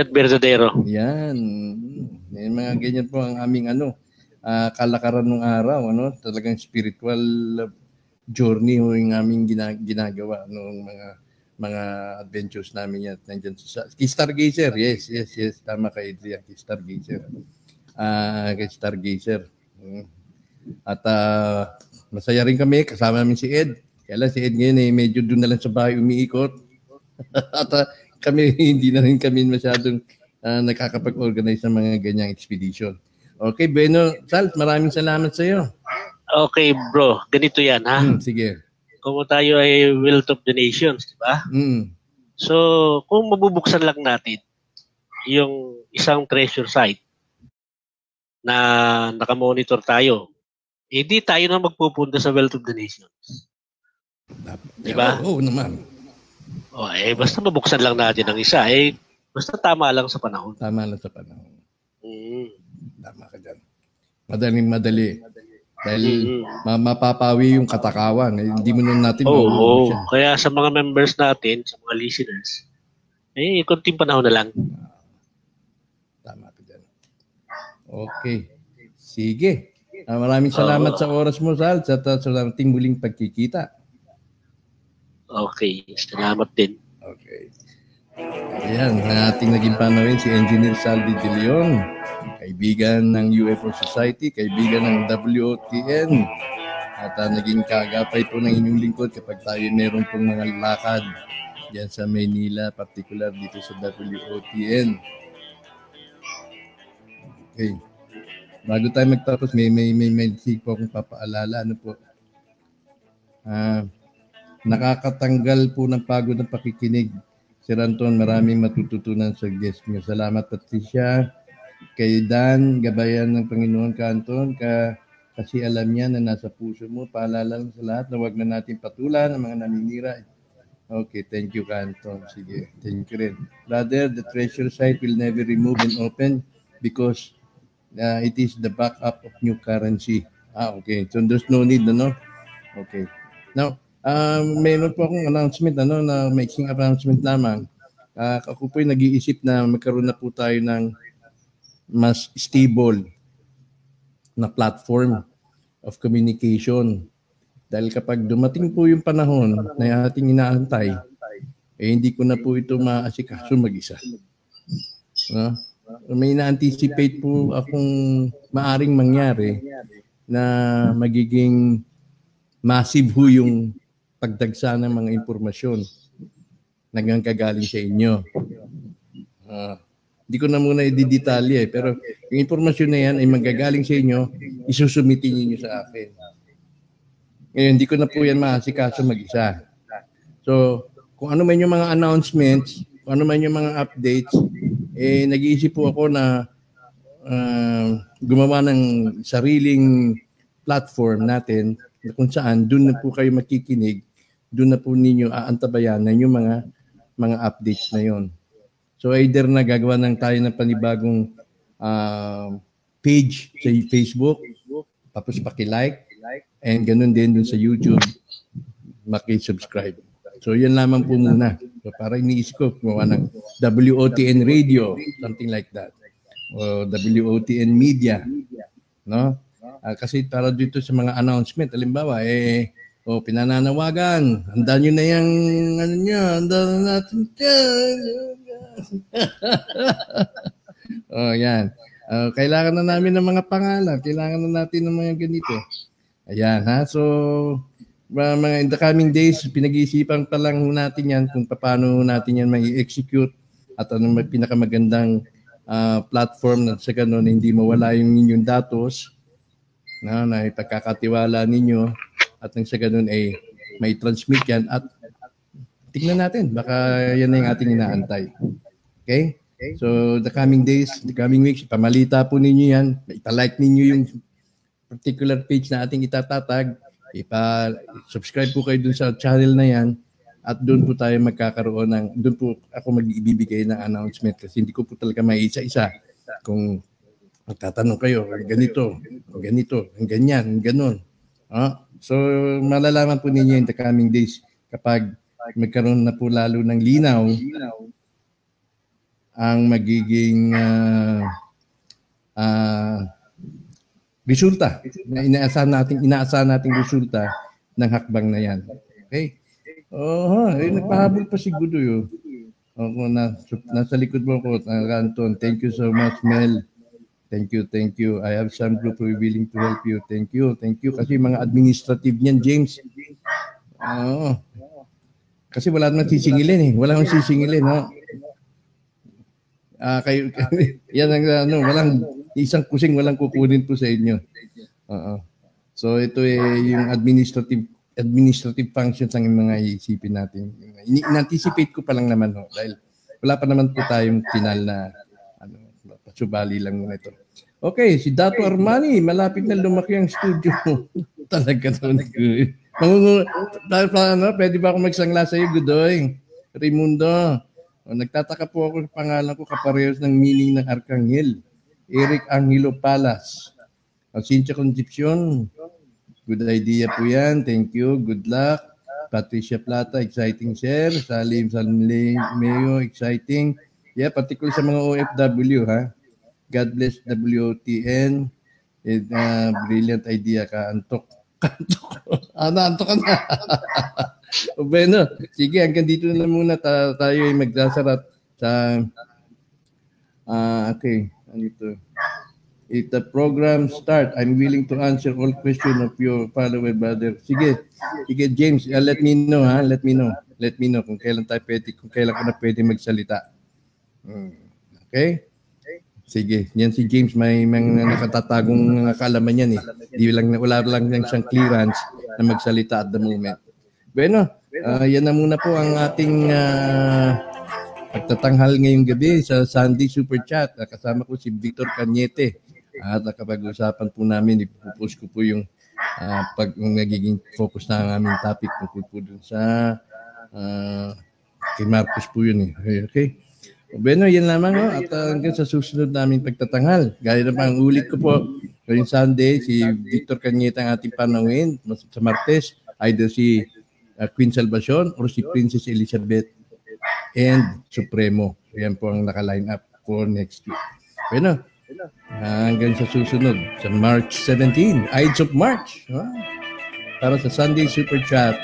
Verdadero. Yan. May mga ganyan po ang aming kalakaran ng araw, talagang spiritual journey yung aming ginagawa nung mga adventures namin yan. Nandiyan kay Stargazer. Yes. Tama ka, Adrian. Kay Stargazer. At masaya rin kami. Kasama namin si Ed. Kaya lang si Ed ngayon medyo doon na lang sa bahay umiikot. At kami, hindi na rin kami masyadong nakakapag-organize ng mga ganyang expedition. Okay, bueno. Sal, maraming salamat sa iyo. Okay, bro. Ganito yan, ha? Sige. Kung tayo ay Wealth of the Nations, di ba? So, kung mabubuksan lang natin yung isang treasure site na nakamonitor tayo, hindi tayo na magpupunta sa Wealth of the Nations. Di ba? Oo naman. Basta mabuksan lang natin ang isa. Basta tama lang sa panahon. Tama ka dyan. Madali. Dahil mapapawi yung katakawan. Hindi mo nun natin mauubos yan. Kaya sa mga members natin, sa mga listeners, konting panahon na lang. Tama ka dyan. Okay. Sige. Maraming salamat sa oras mo, Sal, sa ating muling pagkikita. Okay. Salamat din. Okay. Ayan, ang ating naging panawin si Engineer Saldi De Leon, kaibigan ng UFO Society, kaibigan ng WOTN, at naging kaagapay po ng inyong lingkod kapag tayo meron pong mga lakad Diyan sa Maynila, particular dito sa WOTN. Okay. Bago tayo magtapos, may po akong papaalala. Ano po? Nakakatanggal po ng pagod ng pakikinig. Sir Anton, maraming matututunan sa guest niyo. Salamat, Patricia. Kay Dan, gabayan ng Panginoon ka, Anton, kasi alam niya na nasa puso mo. Paalala lang sa lahat na huwag na natin patulan ang mga naninira. Okay, thank you, Anton. Sige, thank you rin. Brother, the treasure site will never remove and open because it is the backup of new currency. Okay. So there's no need, no? Okay. Now, meron po akong announcement, na making announcement lamang. Ako po nag-iisip na magkaroon na po tayo ng mas stable na platform of communication. Dahil kapag dumating po yung panahon na ating inaantay, hindi ko na po ito maasikaso mag-isa. May na-anticipate po akong maaring mangyari na magiging massive ho yung pagdagsa ng mga impormasyon na gagaling sa inyo. Hindi ko na muna i-detalye, pero yung impormasyon na yan ay magagaling sa inyo, isusumitin niyo sa akin. Ngayon, hindi ko na po yan maasikaso mag-isa. So, kung ano man yung mga announcements, kung ano man yung mga updates, nag-iisip po ako na gumawa ng sariling platform natin kung saan doon na po kayo makikinig, doon na po ninyo aantabayanan yung mga updates na yon. So either na gagawa tayo ng panibagong page sa Facebook, tapos paki-like, and ganun din dun sa YouTube, maki-subscribe. So yan lamang po muna. So para iniisip ko, gumawa ng WOTN Radio, something like that. O WOTN Media. No? Kasi para dito sa mga announcement, halimbawa, pinananawagan, handa nyo na yung, handa na natin yan. Kailangan na namin ng mga pangalan, kailangan na natin ng mga ganito. Ayan, ha? So, mga in the coming days, pinag-iisipan pa lang natin yan kung paano natin yan mai-execute at anong pinakamagandang platform na sa ganun, hindi mawala yung inyong datos na ipagkakatiwala ninyo at nang sa ganun ay may transmit yan at tingnan natin, baka yan na yung ating inaantay. Okay? So, the coming days, the coming weeks, ipamalita po ninyo yan, ipa-like ninyo yung particular page na ating itatatag, ipa-subscribe po kayo dun sa channel na yan at doon po tayo magkakaroon doon po ako mag-ibibigay ng announcement kasi hindi ko po talaga maisa-isa kung magtatanong kayo, ganito, ganyan, ganon. So, malalaman po ninyo in the coming days kapag magkaroon na po lalo ng linaw ang magiging resulta na inaasahan nating resulta ng hakbang na yan. Okay? Nagpahabol pa si Gudoy. Nasa likod mo ko, Anton. Thank you so much, Mel. Thank you. I have some group who are willing to help you. Thank you. Kasi mga administrative niyan, James. Kasi wala nang sisingilin . Wala nang sisingilin, no? Kayo, yan ang walang isang kusing walang kukunin po sa inyo. So ito yung administrative functions ang mga iisipin natin. In-anticipate ko pa lang naman dahil wala pa naman po tayong final na pasubali lang muna ito. Okay, si Dato Armani, malapit na lumaki ang studio mo. Talaga to. Pwede ba ako magsangla sa iyo, Gudoy? Raimundo. Nagtataka po ako sa pangalan ko kaparehas ng meaning ng Arkanghel. Eric Angelo Palas. Cynthia Concepcion. Good idea po yan. Thank you. Good luck. Patricia Plata, exciting sir. Salim Salmeo, exciting. Yeah, particularly sa mga OFW, ha? God bless WOTN. Brilliant idea ka, Antok. Antok ka na. Bueno, sige, hanggang dito na muna tayo ay magsasarat sa okay, ano ito? If the program start, I'm willing to answer all questions of your follower, brother. Sige, James, let me know, ha? Let me know. let me know kung kailan ko na pwede magsalita. Okay? Sige, yan si James may mga nakatatagong kaalaman yan eh. Wala lang siyang clearance na magsalita at the moment. Bueno, yan na muna po ang ating pagtatanghal ngayong gabi sa Sunday Super Chat. Kasama ko si Victor Cañete. At nakapag-usapan po namin, ipupost ko po yung magiging focus na ang aming topic tungkol po dun sa kay Marcos po yun eh. Okay? Bueno, yan lamang at hanggang sa susunod naming pagtatanghal. Gaya na pang ulit ko po, ngayong Sunday, si Victor Cañete ang ating panawin. Sa Martes, either si Queen Salvacion or si Princess Elizabeth and Supremo. Yan po ang naka-line up for next week. Bueno, hanggang sa susunod, sa March 17, Ides of March. Para sa Sunday Super Chat.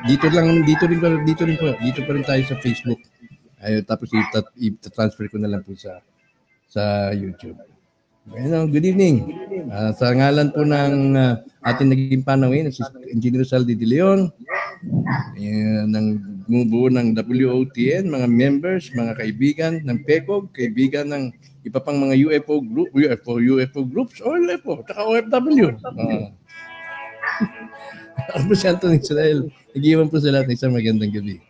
Dito pa rin tayo sa Facebook. Tapos i-transfer ko na lang po sa YouTube. Good evening. Sa ngalan po ng ating naging panawin, si Engineer Saldi De Leon, ng bumubuo ng WOTN, mga members, mga kaibigan ng PECOG, kaibigan ng iba pang mga UFO groups, OFO, tsaka OFW. Ako po si Anton Israel. Nag-iwan po sa lahat ng isang magandang gabi.